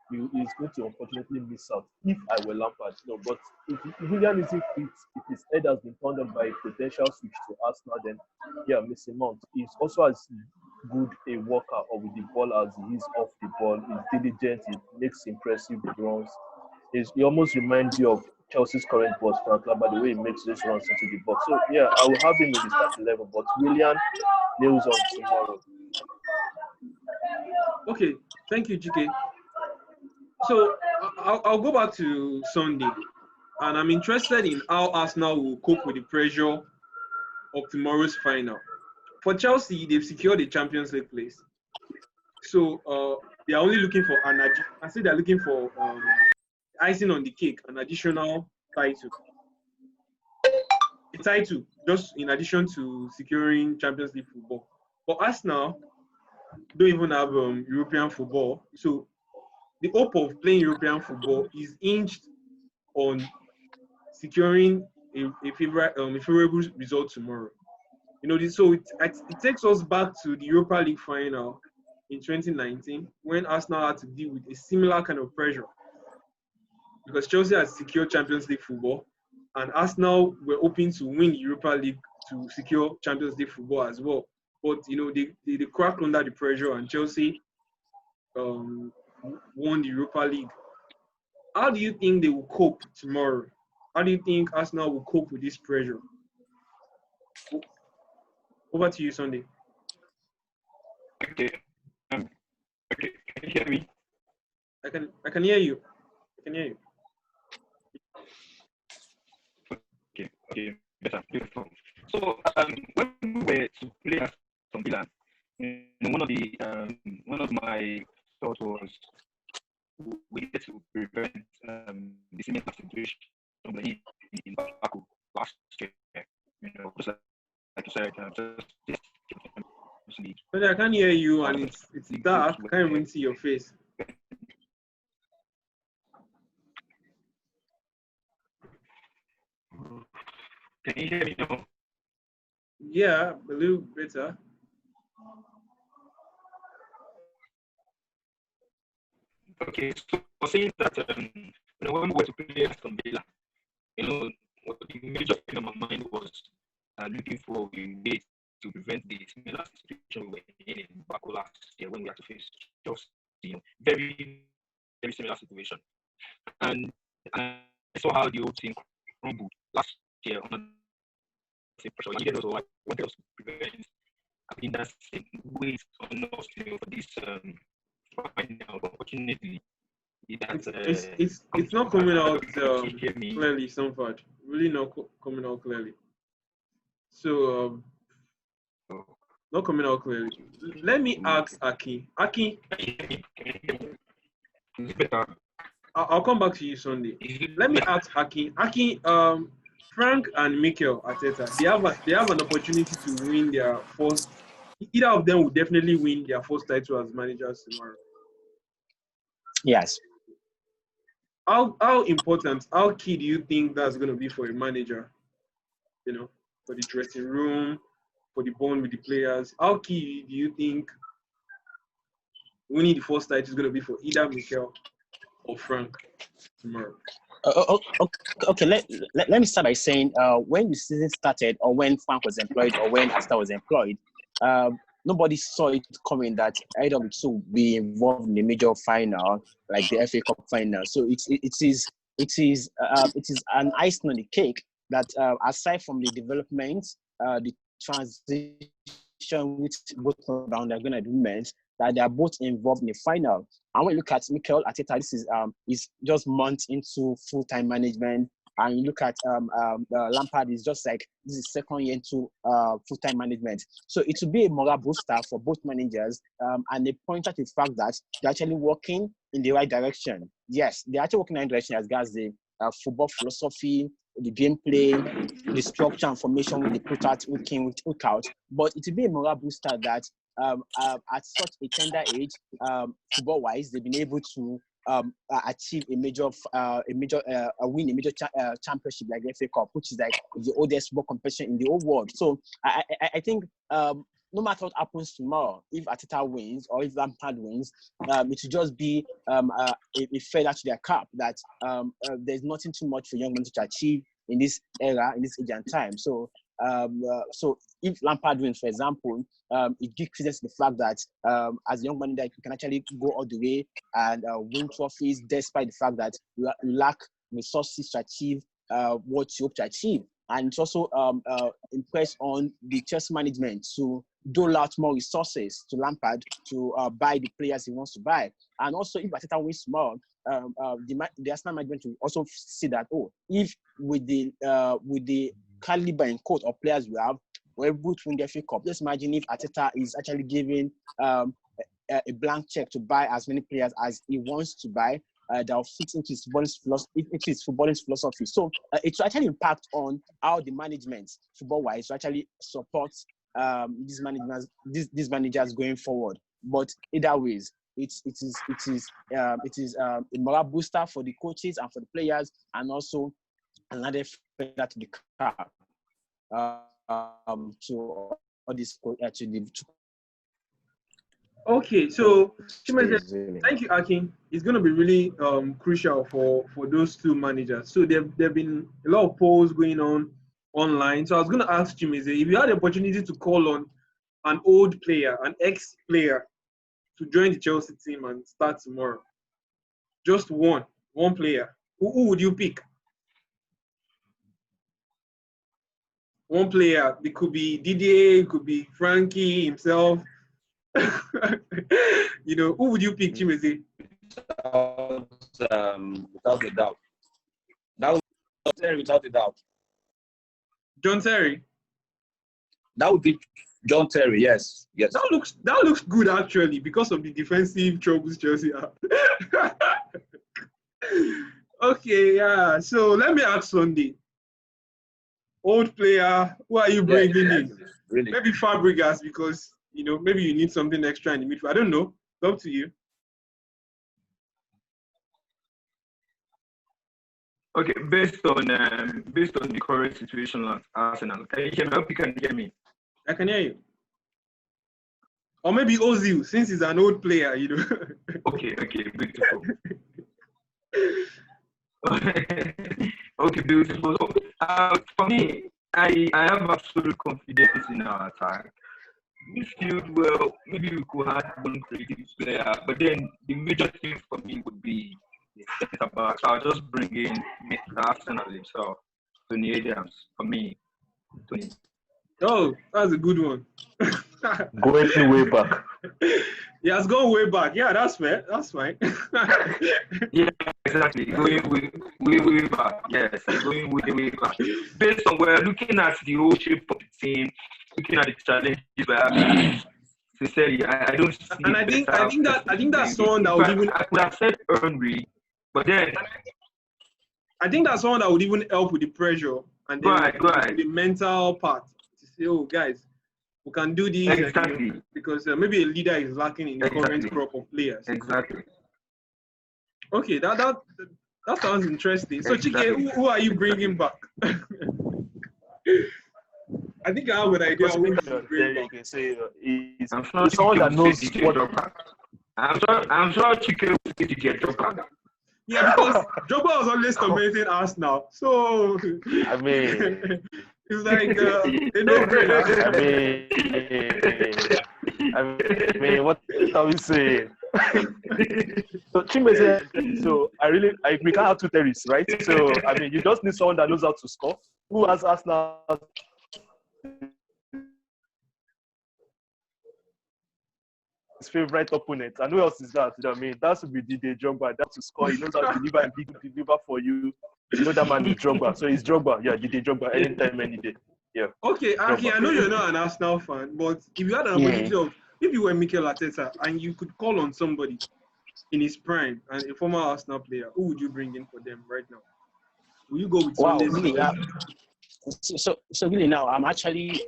he's going to unfortunately miss out if I were Lampard. But if Willian isn't fit, if his head has been turned on by a potential switch to Arsenal, then Mason Mount is also as good a worker or with the ball as he is off the ball. He's diligent, he makes impressive runs. He almost reminds you of Chelsea's current boss, Frank Lampard, by the way he makes this runs into the box. So I will have him in the starting level. But Willian news on tomorrow. Okay, thank you, GK. So I'll go back to Sunday, and I'm interested in how Arsenal will cope with the pressure of tomorrow's final. For Chelsea, they've secured the Champions League place, so they are only looking for I say they're looking for icing on the cake, an additional title. A title, just in addition to securing Champions League football. But Arsenal don't even have European football, so the hope of playing European football is hinged on securing a favorable result tomorrow. So it takes us back to the Europa League final in 2019 when Arsenal had to deal with a similar kind of pressure because Chelsea had secured Champions League football and Arsenal were hoping to win the Europa League to secure Champions League football as well. But they cracked under the pressure and Chelsea won the Europa League. How do you think they will cope tomorrow? How do you think Arsenal will cope with this pressure? Over to you, Sunday. Okay. Okay. Can you hear me? I can hear you. I can hear you. Okay. Better. Beautiful. So when we were to play Aston Villa, one of my thoughts was we needed to prevent the similar situation in Baku last year. Just like you said, But I can't hear you, and it's dark. I can't even see your face. Can you hear me now? Yeah, a little better. Okay, so I was saying that when we were to play Aston Villa, what the major thing on my mind was looking for a way to prevent the similar situation we were in Baku last year when we had to face just very, very similar situation. And I saw how the whole team crumbled last year on the pressure. I needed also what else to prevent having that same weight on us for this final. Unfortunately, it's not coming out clearly, Sanford. Really not coming out clearly. So not coming out clearly. Let me ask Aki. Aki, I'll come back to you Sunday. Let me ask Aki. Aki, Frank and Mikel Arteta, they have an opportunity to win their first. Either of them will definitely win their first title as managers tomorrow. Yes. How important, how key do you think that's going to be for a manager? For the dressing room, for the bond with the players. How key do you think winning the first title is going to be for either Mikel or Frank tomorrow? Okay, let me start by saying when the season started, or when Frank was employed, or when Asta was employed, nobody saw it coming that either of the two would be involved in a major final like the FA Cup final. So it is an icing on the cake that aside from the development, the transition which both around are going to do meant that they are both involved in the final. And when you look at Mikel Arteta, this is just months into full-time management. And you look at Lampard, is just like this is second year into full-time management. So it will be a morale booster for both managers, and they point out the fact that they're actually working in the right direction. Yes, they're actually working in the right direction as regards the football philosophy, the gameplay, the structure and formation they put out week in, week out. But it will be a morale booster that at such a tender age, football-wise, they've been able to achieve a win a major championship like the FA Cup, which is like the oldest football competition in the whole world. So I think no matter what happens tomorrow, if Arteta wins or if Lampard wins, it will just be a feather to their cap that there's nothing too much for young men to achieve in this era, in this age and time. So if Lampard wins, for example, it gives credence to the fact that as a young manager, you can actually go all the way and win trophies despite the fact that you lack resources to achieve what you hope to achieve. And it's also impressed on the Chelsea management to dole out more resources to Lampard to buy the players he wants to buy. And also, if Arteta wins tomorrow, the Arsenal management will also see that, if with the caliber and quote of players we have, we're able to win the FA Cup. Let's imagine if Arteta is actually giving a blank check to buy as many players as he wants to buy. That will fit into his footballing philosophy. So it will actually impact on how the management, football-wise, will actually support these managers going forward. But either ways, it is a moral booster for the coaches and for the players, and also another feather to the cap to all this Okay, so thank you, Akin. It's going to be really crucial for those two managers. So there have been a lot of polls going on online. So I was going to ask Chimeze, if you had the opportunity to call on an old player, an ex-player, to join the Chelsea team and start tomorrow, just one player, who would you pick? One player. It could be Didier, it could be Frankie himself. Who would you pick, Chimeze? Without a doubt. That would be Terry, without a doubt. John Terry. That would be John Terry. Yes. That looks good actually because of the defensive troubles Chelsea have. Okay, yeah. So let me ask Sunday. Old player, who are you bringing in? Really? Maybe Fabregas because maybe you need something extra in the midfield. I don't know. It's up to you. Okay, based on the current situation at Arsenal, can you hear me? I hope you can hear me. I can hear you. Or maybe Ozil, since he's an old player, Okay, beautiful. Okay, beautiful. For me, I have absolute confidence in our attack. Midfield, well, maybe we could have one creative player, but then the major thing for me would be the centre back. So I'll just bring in Mr. Arsenal himself, Tony Adams, for me. Tony. Oh, that's a good one. Going way back. Yeah, it's going way back. Yeah, that's fair. That's fine. Yeah, exactly. Going way back. Yes, going way back. Based on we're looking at the whole shape of the team, looking at the challenges we're having. Sincerely, I don't see. And I think that's someone that would even. I could have said Henry, but then I think that's someone that would even help with the pressure and the mental part to say, oh guys, we can do this exactly. Because maybe a leader is lacking in the current crop of players. Exactly. Okay, that sounds interesting. So Chike, who are you bringing back? I think I have an idea. I'm sure someone that knows what. I'm sure Chike will say to get Drogba. Yeah, because Drogba was always commenting Arsenal. So I mean, it's like they know great. I mean, what are we saying? So Chimeze, so we can't have two terrorists, right? So I mean, you just need someone that knows how to score. Who has Arsenal? His favorite opponent, and who else is that? I mean, that would be Didier Drogba. That's to score. He knows how to deliver and deliver for you. You know that man is Drogba, so he's Drogba. Yeah, Didier Drogba anytime, any day. Yeah. Okay, Aki, I know you're not an Arsenal fan, but if you had an opportunity of, if you were Mikel Arteta and you could call on somebody in his prime and a former Arsenal player, who would you bring in for them right now? Will you go with Sunday? Really, so really now I'm actually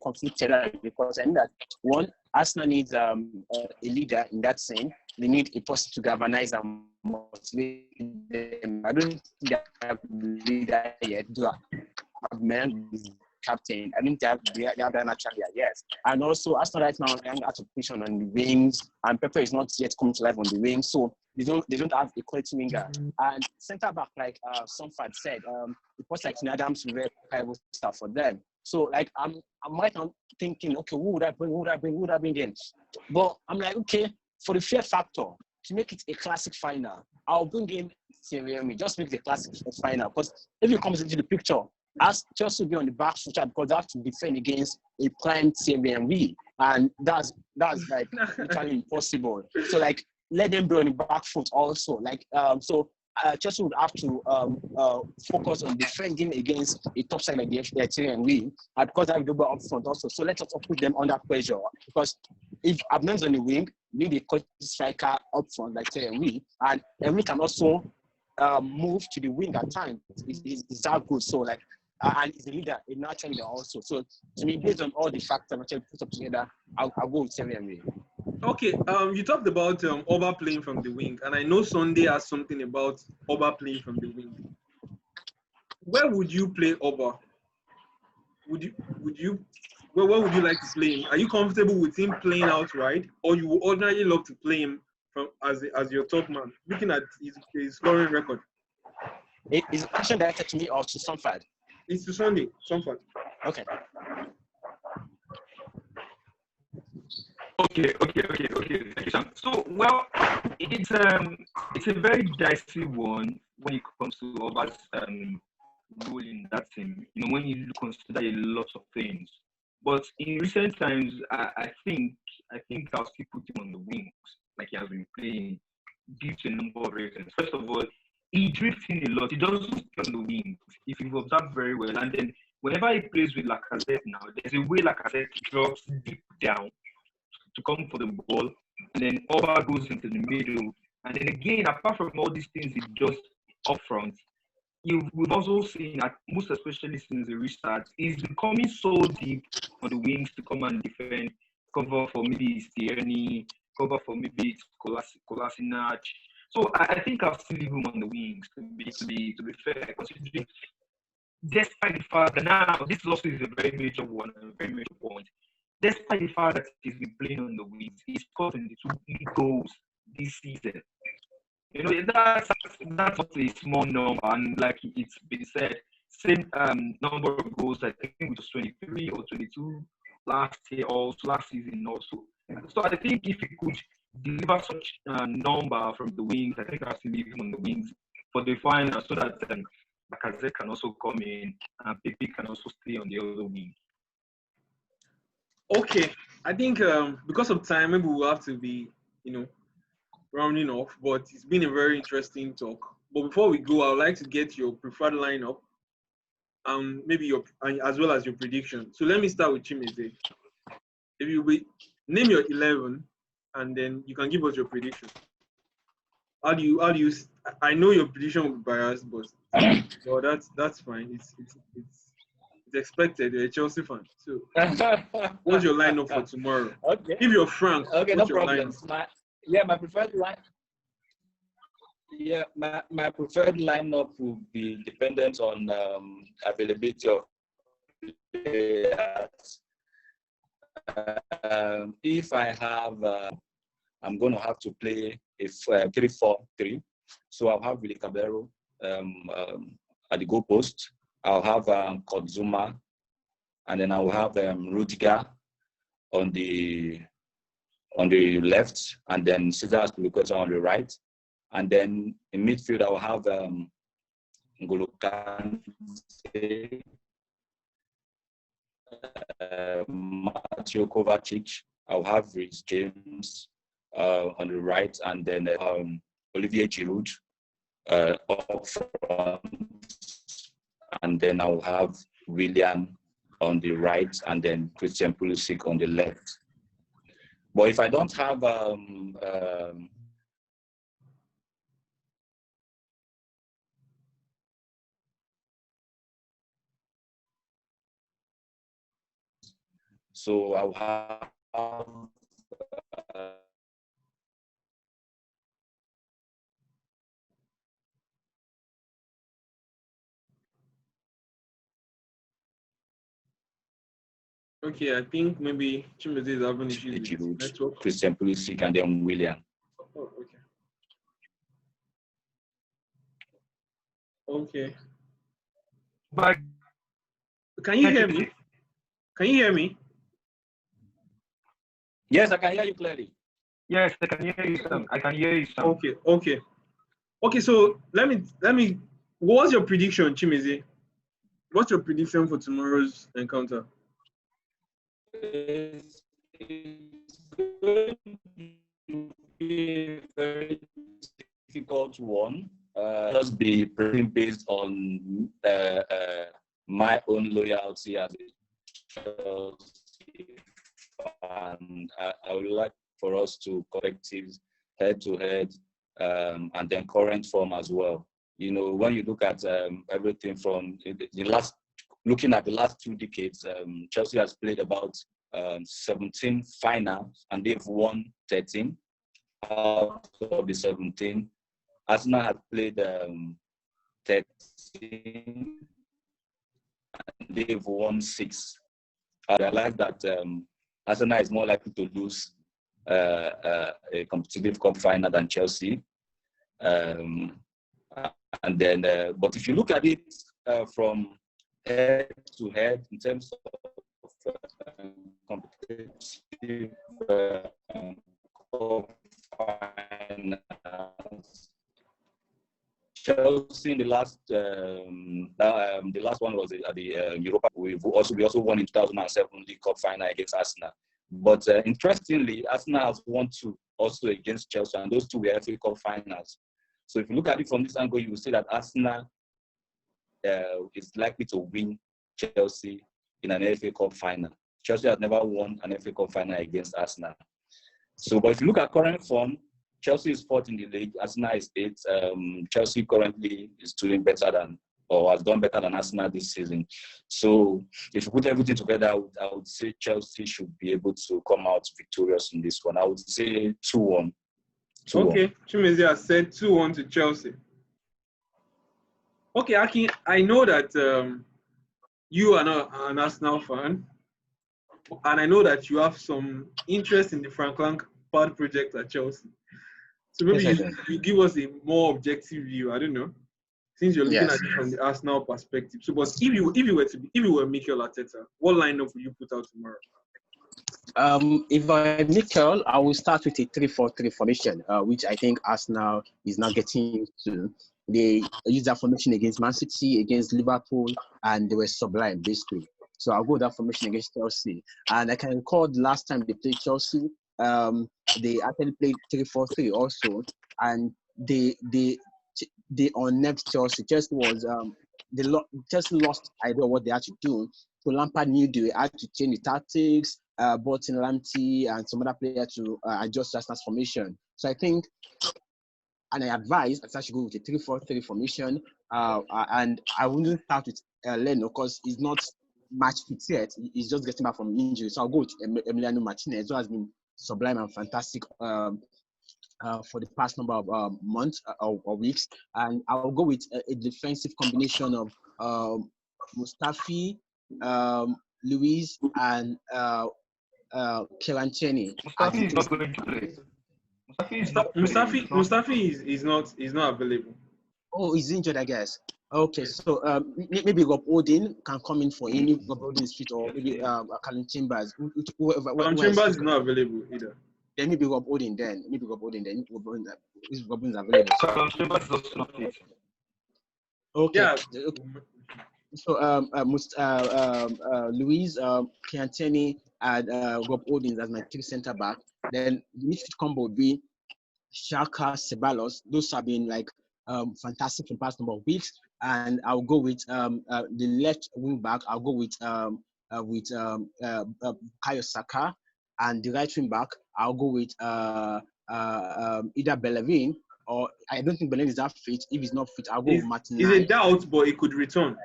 conflicted because I know that one, Arsenal needs a leader in that sense. They need a person to galvanize and motivate them. I don't think they have a leader yet. Do have men captain? I think they have that naturally, yes. And also Arsenal right now are out of position on the wings, and Pepe is not yet coming to life on the wing, so they don't have a quality winger. And centre back, like Somfad said, the person like Adams will be very stuff for them. So like I'm right now thinking, okay, who would I bring in? But I'm like, okay, for the fear factor, to make it a classic final, I'll bring in Thierry Henry, just make it a classic final. Because if he comes into the picture, as Chelsea will be on the back foot because they have to defend against a prime Thierry Henry, and that's like literally impossible. So like let them be on the back foot also. Like Chelsea would have to focus on defending against a top side like the Thierry Henry, because they have double up front also. So let's also put them under pressure, because if Abnon's on the wing, you need a striker up front like Thierry Henry, and Henry can also move to the wing at times. Is that good? So like, and he's a leader, a natural leader also. So to me, based on all the factors I put up together, I'll go with Thierry Henry. Okay, you talked about Oba playing from the wing, and I know Sunday has something about Oba playing from the wing. Where would you play Oba? Where would you like to play him? Are you comfortable with him playing outright, or you would ordinarily love to play him from as your top man, looking at his scoring record? Is a question directed to me or to Stamford? It's to Sunday, Stamford. Okay. Okay. Thank you, Sam. So, well, it's a very dicey one when it comes to Oba's role in that team. You know, when you consider a lot of things. But in recent times, I think I'll still put him on the wings, like he has been playing, due to a number of reasons. First of all, he drifts in a lot. He doesn't stay on the wings, if you've observed very well. And then whenever he plays with Lacazette now, there's a way Lacazette drops deep down to come for the ball, and then Oba goes into the middle. And then again, apart from all these things he does up front, we've also seen that, most especially since the restart, he's becoming so deep on the wings to come and defend, cover for maybe Tierney, cover for maybe Kolasinac. So I think I'll still leave him on the wings to be fair, considering, despite the fact that now this loss is a very major one, a very major point. Despite the fact that he's been playing on the wings, he's scored 22 goals this season. You know, that's not a small number, and like it's been said, same number of goals, I think it was 23 or 22 last year, or last season also. So I think if he could deliver such a number from the wings, I think I have to leave him on the wings for the final, so that Lacazette can also come in and Pepe can also stay on the other wing. Okay, I think because of time, maybe we'll have to be, rounding off. But it's been a very interesting talk. But before we go, I would like to get your preferred lineup, maybe as well as your prediction. So let me start with Chimeze. If you name your 11, and then you can give us your prediction. How do you? I know your prediction will be biased, but well, that's fine. It's expected. You're a Chelsea fan. So what's your lineup for tomorrow? Okay. If you're frank, Okay, no problem. My preferred lineup will be dependent on availability of players. If I have, I'm going to have to play a 3-4-3. So I'll have Willy Caballero at the goal post. I'll have Kozuma, and then I'll have Rudiger on the left, and then Cesar Azpilicueta on the right. And then in midfield, I'll have N'Golo Kante, Mateo Kovacic. I'll have Reece James on the right, and then Olivier Giroud up front. And then I'll have Willian on the right, and then Christian Pulisic on the left. But if I don't have so I'll have Okay, I think maybe Chimeze is having issues with network. Christian Pulisic, and then Willian. Oh, okay. But can you hear me? Can you hear me? Yes, I can hear you clearly. Yes, I can hear you, Sam. I can hear you, Sam. Okay. So let me. What was your prediction, Chimeze? What's your prediction for tomorrow's encounter? It's going to be a very difficult one. Just be based on my own loyalty as a Chelsea fan. I would like for us to collective head-to-head and then current form as well. You know, when you look at everything from looking at the last 2 decades, Chelsea has played about 17 finals and they've won 13 out of the 17. Arsenal has played 13 and they've won 6. I realize that Arsenal is more likely to lose a competitive cup final than Chelsea. And then, but if you look at it from head to head in terms of competitive cup finals, Chelsea in the last one was at the Europa. We also won in 2007 League Cup final against Arsenal. But interestingly, Arsenal has won 2 also against Chelsea, and those 2 were FA Cup finals. So if you look at it from this angle, you will see that Arsenal is likely to win Chelsea in an FA Cup final. Chelsea has never won an FA Cup final against Arsenal. So, but if you look at current form, Chelsea is 4th in the league, Arsenal is 8th. Chelsea currently is doing better than, or has done better than Arsenal this season. So if you put everything together, I would say Chelsea should be able to come out victorious in this one. I would say 2-1. Okay, Chimezi has said 2-1 to Chelsea. Okay, Aki, I know that you are not an Arsenal fan, and I know that you have some interest in the Frank Lampard project at Chelsea. So maybe you give us a more objective view. I don't know, since you're looking at it from the Arsenal perspective. So, but if you were Mikel Arteta, what lineup would you put out tomorrow? If I'm Mikel, I will start with a 3-4-3 formation, which I think Arsenal is now getting to. They used that formation against Man City, against Liverpool, and they were sublime, basically. So I'll go with that formation against Chelsea. And I can recall the last time they played Chelsea, they actually played 3-4-3 also, and they unnerved Chelsea. Chelsea was Chelsea lost idea of what they had to do. So Lampard knew they had to change the tactics, brought in Lamptey and some other players to adjust Arsenal's formation. So I think, and I advise I should go with a 3-4-3 formation, and I wouldn't start with Leno because he's not match fit yet. He's just getting back from injury. So I'll go with Emiliano Martinez, who has been sublime and fantastic for the past number of months or weeks. And I'll go with a defensive combination of Mustafi, Luis, and Kieran Tierney. Mustafi is not going to play. Mustafi is not available. Oh, he's injured, I guess. Okay, so maybe Rob Odin can come in for any Rob Odin's fit, or maybe Callum Chambers. Callum Chambers is not available either. Then maybe Rob Odin. Then Rob Odin is available. Callum Chambers is also not fit. Okay. Yeah. So Luis, Kianteni, and Rob Odin as my 3 centre back. Then the midfield combo would be Xhaka, Ceballos. Those have been like fantastic for the past number of weeks. And I'll go with the left wing back. I'll go with Bukayo Saka, and the right wing back. I'll go with either Bellerin, or I don't think Bellerin is that fit. If he's not fit, I'll go with Martin. He's a doubt, but he could return.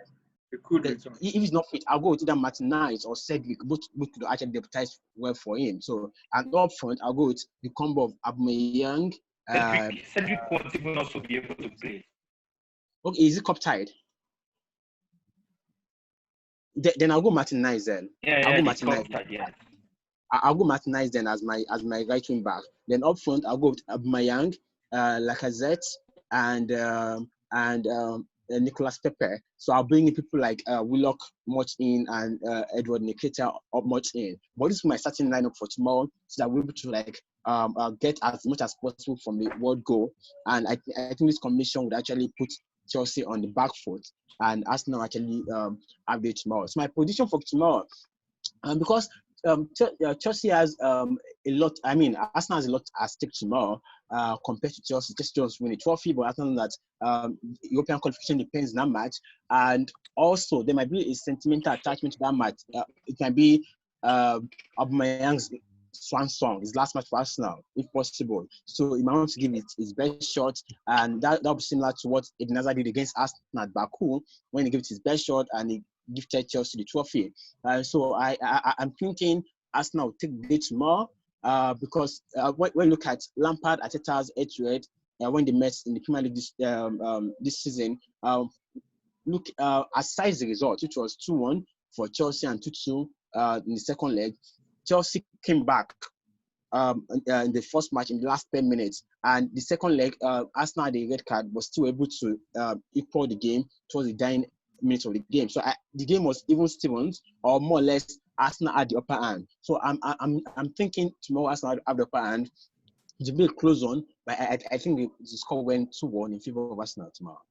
If he's not fit, I'll go with either Martin Knight or Cedric. Both could actually deputize well for him. So, and up front, I'll go with the combo of Aubameyang. Cedric won't even also be able to play. Okay, is it cup tied? Then I'll go Martin Knight then. I'll go Martin Knight. I'll go Martin Knight then as my right wing back. Then up front, I'll go with Aubameyang, Lacazette, and Nicolas Pepe. So I'll bring in people like Willock much in and Edward Nketiah up much in. But this is my starting lineup for tomorrow, so that we're able to like get as much as possible from the world goal. And I think this combination would actually put Chelsea on the back foot, and Arsenal actually have it tomorrow. So my prediction for tomorrow, because Chelsea has a lot. I mean, Arsenal has a lot at stake tomorrow compared to Chelsea. Just win a trophy, but Arsenal that European qualification depends on that match, and also there might be a sentimental attachment to that match. It can be Aubameyang's swan song, his last match for Arsenal, if possible. So he might want to give it his best shot, and that will be similar to what Eden Hazard did against Arsenal at Baku when he gave it his best shot and he gifted Chelsea the trophy. So I'm thinking Arsenal will take the day tomorrow because when you look at Lampard, Arteta's head-to-head when they met in the Premier League this season, look aside the result, which was 2-1 for Chelsea and 2-2 in the second leg, Chelsea came back in the first match in the last 10 minutes. And the second leg, Arsenal, the red card, was still able to equal the game towards the dying minutes of the game. So the game was even Stevens, or more or less, Arsenal had the upper hand. So I'm thinking tomorrow Arsenal have the upper hand. It's a bit close on, but I think the score went 2-1 in favor of Arsenal tomorrow.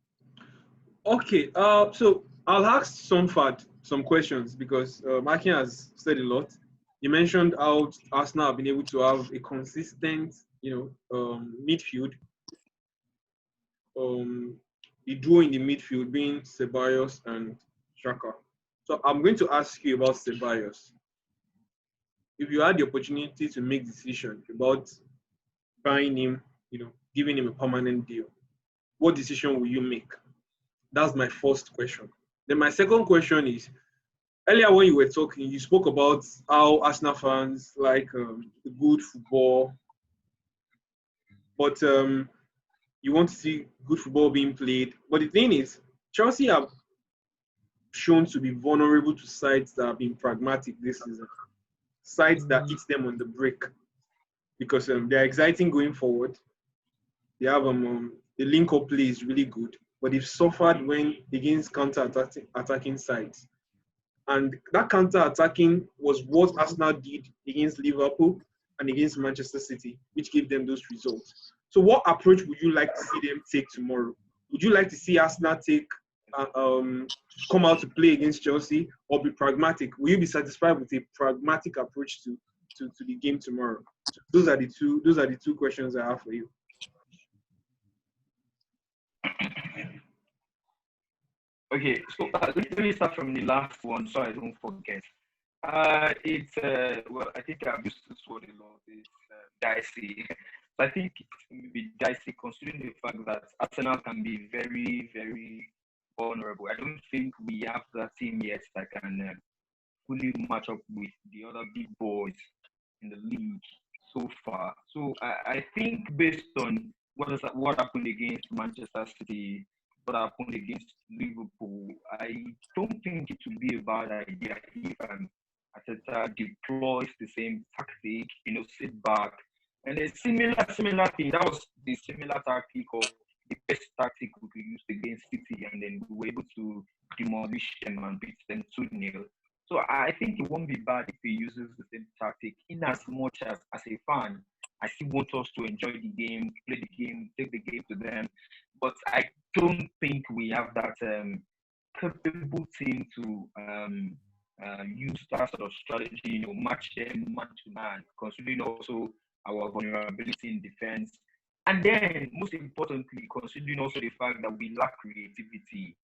Okay, so I'll ask Somfad some questions because Markin has said a lot. You mentioned how Arsenal have been able to have a consistent, midfield. The duo in the midfield being Ceballos and Xhaka. So I'm going to ask you about Ceballos. If you had the opportunity to make decision about buying him, giving him a permanent deal, what decision will you make? That's my first question. Then my second question is, earlier when you were talking, you spoke about how Arsenal fans like good football, but you want to see good football being played. But the thing is, Chelsea have shown to be vulnerable to sides that have been pragmatic this season, sides that hit them on the break, because they're exciting going forward. They have the link-up play is really good, but they've suffered when against counter-attacking sides. And that counter-attacking was what Arsenal did against Liverpool and against Manchester City, which gave them those results. So what approach would you like to see them take tomorrow? Would you like to see Arsenal come out to play against Chelsea, or be pragmatic? Will you be satisfied with a pragmatic approach to the game tomorrow? So those are the two questions I have for you. Okay, so let me start from the last one so I don't forget. It's well, I think I've used this word a lot. It's dicey. So I think it will be dicey considering the fact that Arsenal can be very, very vulnerable. I don't think we have that team yet that can fully match up with the other big boys in the league so far. So I think based on what happened against Manchester City, what happened against Liverpool, I don't think it would be a bad idea if Arteta deploys the same tactic, sit back. And a similar thing, that was the similar tactic of the best tactic we could use against City, and then we were able to demolish them and beat them 2-0. So I think it won't be bad if he uses the same tactic, in as much as a fan, I still want us to enjoy the game, play the game, take the game to them. But I don't think we have that capable team to use that sort of strategy, match them man to man, considering also our vulnerability in defense. And then, most importantly, considering also the fact that we lack creativity,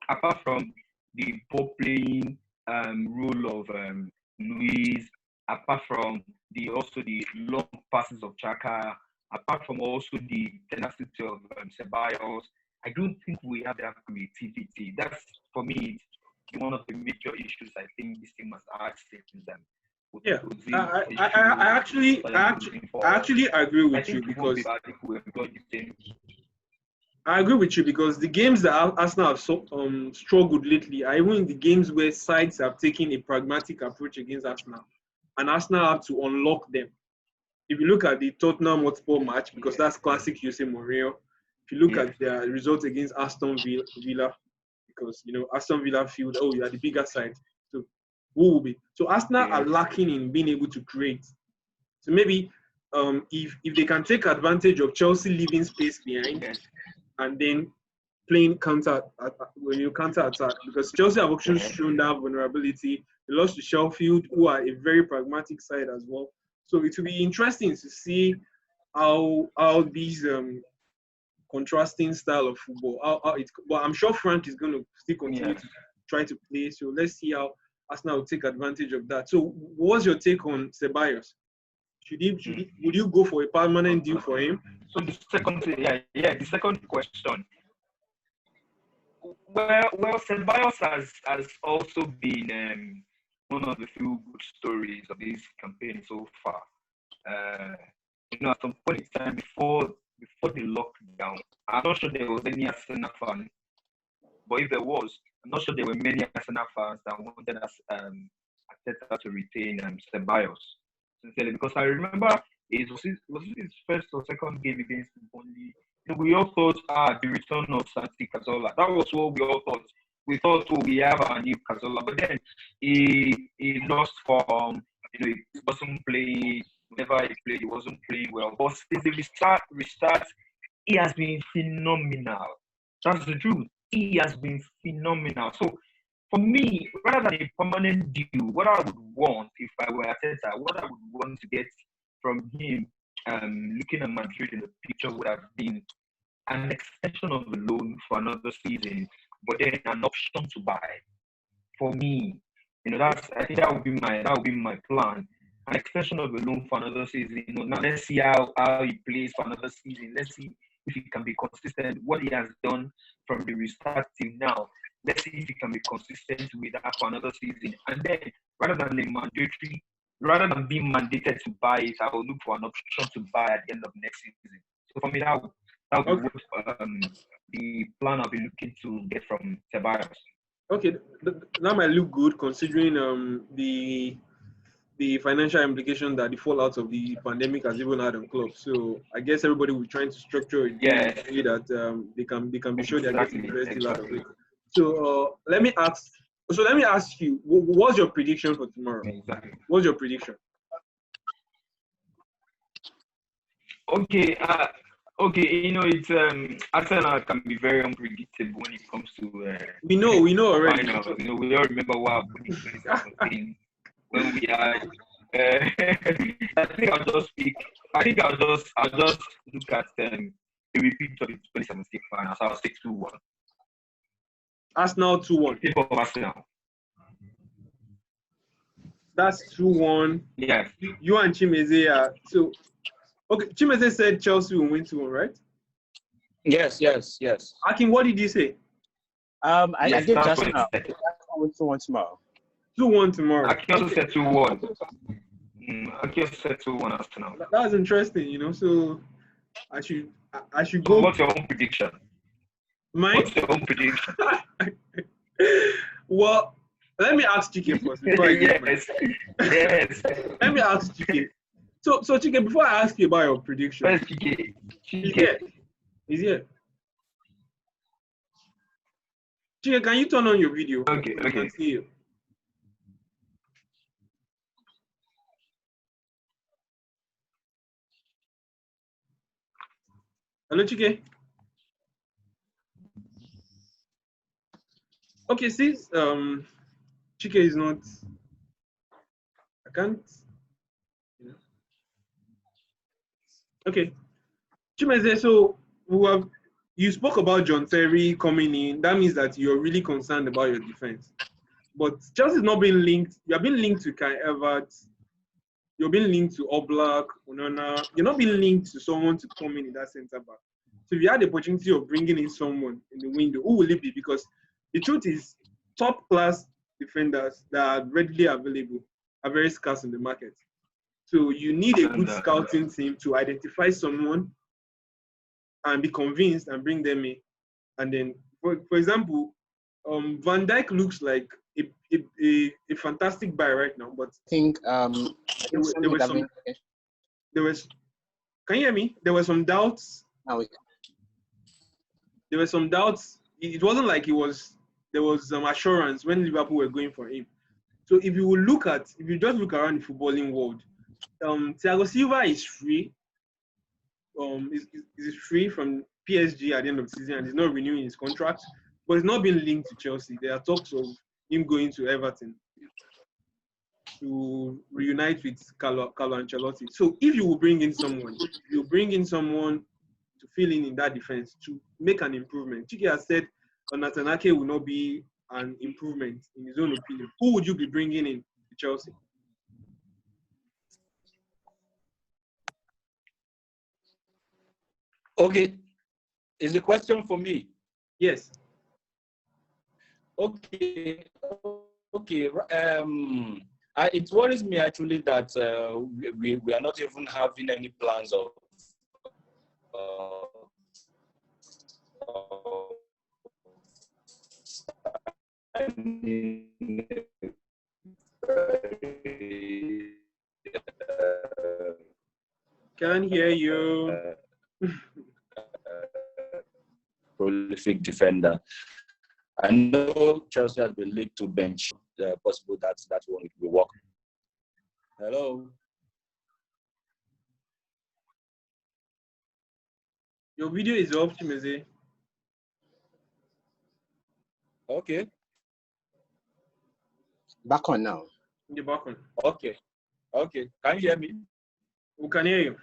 apart from the ball playing role of Luis, apart from the long passes of Xhaka, apart from also the tenacity of Ceballos, I don't think we have that creativity. That's, for me, one of the major issues I think this team has had in them. Yeah, I actually agree with you because I agree with you because the games that Arsenal have struggled lately are even the games where sides have taken a pragmatic approach against Arsenal, and Arsenal have to unlock them. If you look at the Tottenham Hotspur match, because that's classic Jose Mourinho. If you look at their results against Aston Villa, because Aston Villa feel, oh, you are the bigger side. So who will be? So Arsenal are lacking in being able to create. So maybe if they can take advantage of Chelsea leaving space behind, and then playing when you counter attack, because Chelsea have actually shown that vulnerability. They lost to Sheffield, who are a very pragmatic side as well. So it will be interesting to see how these contrasting style of football. But I'm sure Frank is going to still continue to try to play. So let's see how Arsenal will take advantage of that. So what's your take on Ceballos? Would you go for a permanent deal for him? So the second question. Well, Ceballos has also been one of the few good stories of this campaign so far. At some point in time before the lockdown, I'm not sure there was any Arsenal fan, but if there was, I'm not sure there were many Arsenal fans that wanted Arteta to retain Ceballos. Sincerely, because I remember it was his first or second game against Burnley. We all thought the return of Santi Cazorla. That was what we all thought. We thought we have our new Cazorla, but then he lost form. He wasn't playing. Whenever he played, he wasn't playing well. But since the restart, he has been phenomenal. That's the truth. He has been phenomenal. So for me, rather than a permanent deal, what I would want if I were Arteta, what I would want to get from him, looking at Madrid in the picture, would have been an extension of the loan for another season, but then an option to buy. For me, I think that would be my plan. An extension of the loan for another season. Now let's see how he plays for another season. Let's see if he can be consistent. What he has done from the restart till now. Let's see if he can be consistent with that for another season. And then, rather than being mandated to buy it, I will look for an option to buy at the end of next season. So for me, that would be the plan I'll be looking to get from Ceballos. Okay, that might look good considering the financial implication that the fallout of the pandemic has even had on clubs. So I guess everybody will be trying to structure it in a way that they can be sure they're getting the best deal out of it. So let me ask you, what's your prediction for tomorrow? Exactly. What's your prediction? Okay, it's Arsenal can be very unpredictable when it comes to. We know already. Finals. We all remember what happened in 2017 when we had. I think I'll just look at the repeat of the 2017 finals. I'll say 2-1. Arsenal 2-1. People of Arsenal. That's 2-1. Yes. You and Chimeze are so. Okay, Chimeze said Chelsea will win 2-1, right? Yes. Akin, what did you say? I did just now. 2-1 tomorrow. 2-1 tomorrow. Akin also said 2-1. Akin said 2-1 Arsenal. That's interesting, So I should go. So what's your own prediction? Mine? What's your own prediction? Well, let me ask Chike first before I get mine. Yes. Let me ask Chike. So Chike, before I ask you about your prediction, Where's Chike? He's here. Chike, can you turn on your video? Okay. I can see you. Hello, Chike. Okay, since Chike is not, I can't. Okay, Chimeze, so you spoke about John Terry coming in. That means that you're really concerned about your defense. But Chelsea's not being linked. You have been linked to Kai Havertz. You're being linked to Oblak, Onana. You're not being linked to someone to come in that centre back. So if you had the opportunity of bringing in someone in the window, who will it be? Because the truth is, top-class defenders that are readily available are very scarce in the market. So you need a good scouting team to identify someone and be convinced and bring them in. And then, for example, Van Dijk looks like a fantastic buy right now, but I think there was can you hear me? There were some doubts. There were some doubts. It wasn't like there was some assurance when Liverpool were going for him. So if you just look around the footballing world, Thiago Silva is free. Is free from PSG at the end of the season and he's not renewing his contract, but he's not been linked to Chelsea. There are talks of him going to Everton to reunite with Carlo Ancelotti. So if you will bring in someone, you bring in someone to fill in that defense to make an improvement. Chike has said Nathan Ake will not be an improvement in his own opinion. Who would you be bringing in to Chelsea? Okay, is the question for me? Yes. Okay. It worries me actually that we are not even having any plans of Can't hear you. Prolific defender. I know Chelsea has been linked to bench. Possible that one will work. Hello. Your video is off, Chimeze. Okay. Back on now. You're back on. Okay. Can you hear me? We can hear you.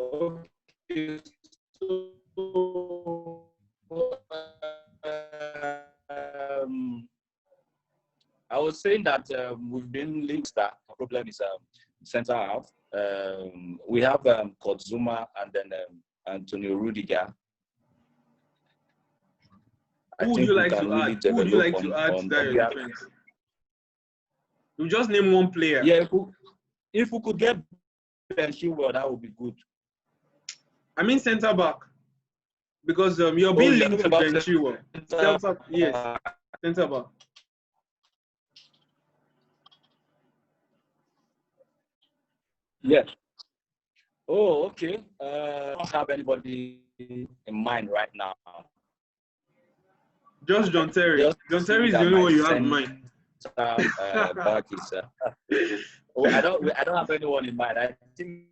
Okay. So, I was saying that we've been linked. That the problem is center half. We have Kotzuma and then Antonio Rudiger. Who would you like to add? Who would you like to add to that defense? You just name one player. Yeah, if we could get Ben Chilwell, that would be good. I mean centre back. Because you're being linked to Ben Chilwell. Yes, centre back. Yeah. Oh, okay. I don't have anybody in mind right now. Just John Terry. John Terry is the only one you have in mind. Back is, I don't have anyone in mind. I think.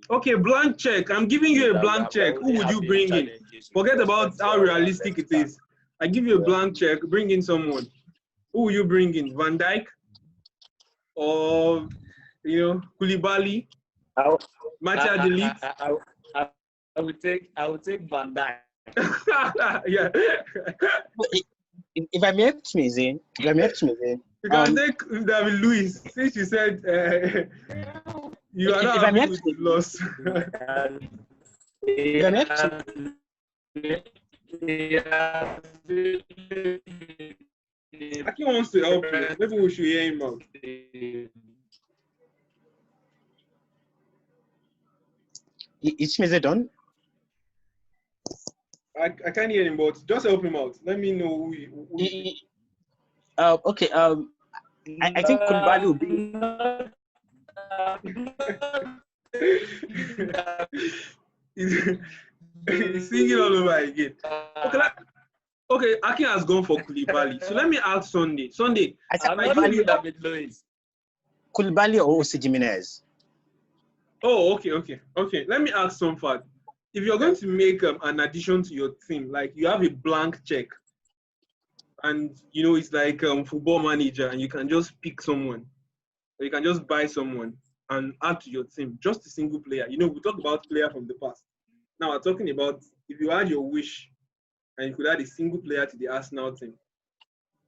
Okay, blank check. I'm giving you a blank check. Who would you bring in? Forget about how realistic it is. I give you a blank check. Bring in someone. Who will you bring in? Van Dijk? Or, Koulibaly? Matcha Delete? I would take Van Dijk. Yeah. If I may have Chimeze, you can take David Luiz, since you said you are not happy with the loss. Aki wants to help you. Maybe we should hear him out. Is Chimeze done? I can't hear him, but just help him out. Let me know who Okay. I think Koulibaly will be. He's singing all over again. Okay, Aki has gone for Koulibaly. So let me ask Sunday. Sunday, I'm not really David Luiz. Koulibaly or Jose Jimenez? Oh, okay. Let me ask Somfat. If you're going to make an addition to your team, like you have a blank check, and it's like Football Manager, and you can just pick someone, or you can just buy someone and add to your team, just a single player. We talk about player from the past. Now we're talking about if you had your wish, and you could add a single player to the Arsenal team.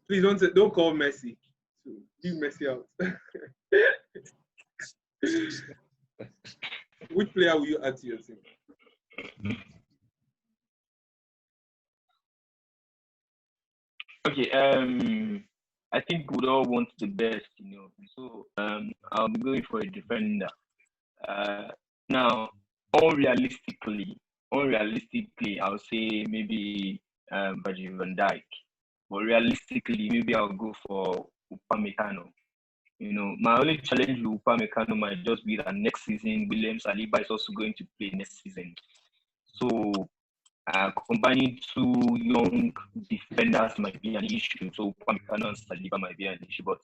Please don't call Messi. So leave Messi out. Which player will you add to your team? Okay, I think we all want the best, So I'll be going for a defender. Now, unrealistically, I'll say maybe Virgil van Dijk. But realistically, maybe I'll go for Upamecano. My only challenge with Upamecano might just be that next season, William Saliba is also going to play next season. So Combining two young defenders might be an issue. So Upamecano and Saliba might be an issue. But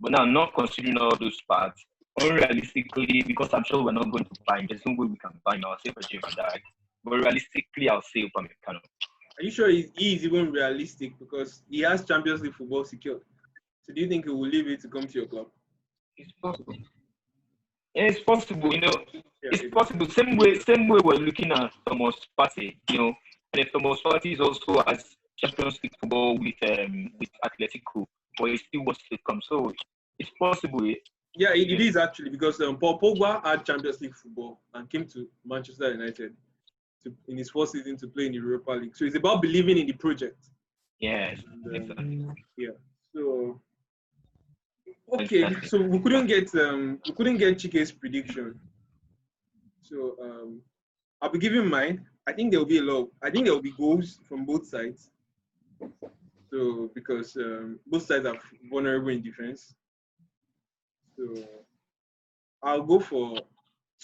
now not considering all those parts, unrealistically, because I'm sure we're not going to buy him. There's no way we can buy him. I'll say Virgil van Dijk. But realistically, I'll say Upamecano. Are you sure he is even realistic? Because he has Champions League football secured. So do you think he will leave it to come to your club? It's possible. Yeah, it's possible. It's possible. Same way we're looking at Thomas Partey. And if Thomas Partey is also has Champions League football with Atletico, but he still wants to come. So it's possible. Yeah, it is actually, because Paul Pogba had Champions League football and came to Manchester United in his first season to play in the Europa League. So it's about believing in the project. Yes, exactly. Yeah. So okay, so we couldn't get Chike's prediction. So I'll be giving mine. I think there will be goals from both sides. So because both sides are vulnerable in defense. So I'll go for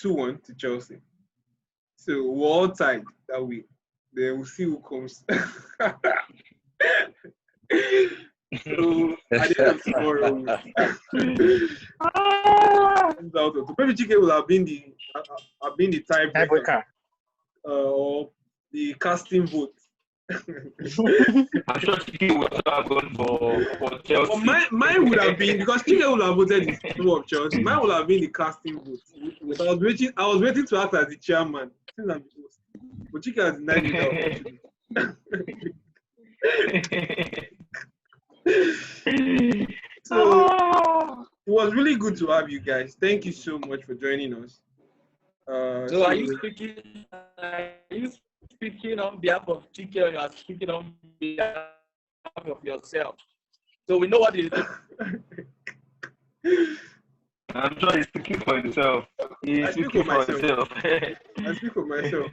2-1 to Chelsea. So we're all tied that week. Then we'll see who comes. So at the end of tomorrow, maybe Chike will have been the tiebreaker or the casting vote. I'm sure Chike would have gone for Chelsea. Mine would have been, because Chike would have voted in favor of Chelsea. Mine would have been the casting vote. I was waiting to act as the chairman since I'm the host. But Chike has denied me that. So it was really good to have you guys. Thank you so much for joining us. So are you speaking on behalf of Chike, or you are speaking on behalf of yourself? So we know what it is. I'm sure he's speaking for himself. I speak for myself.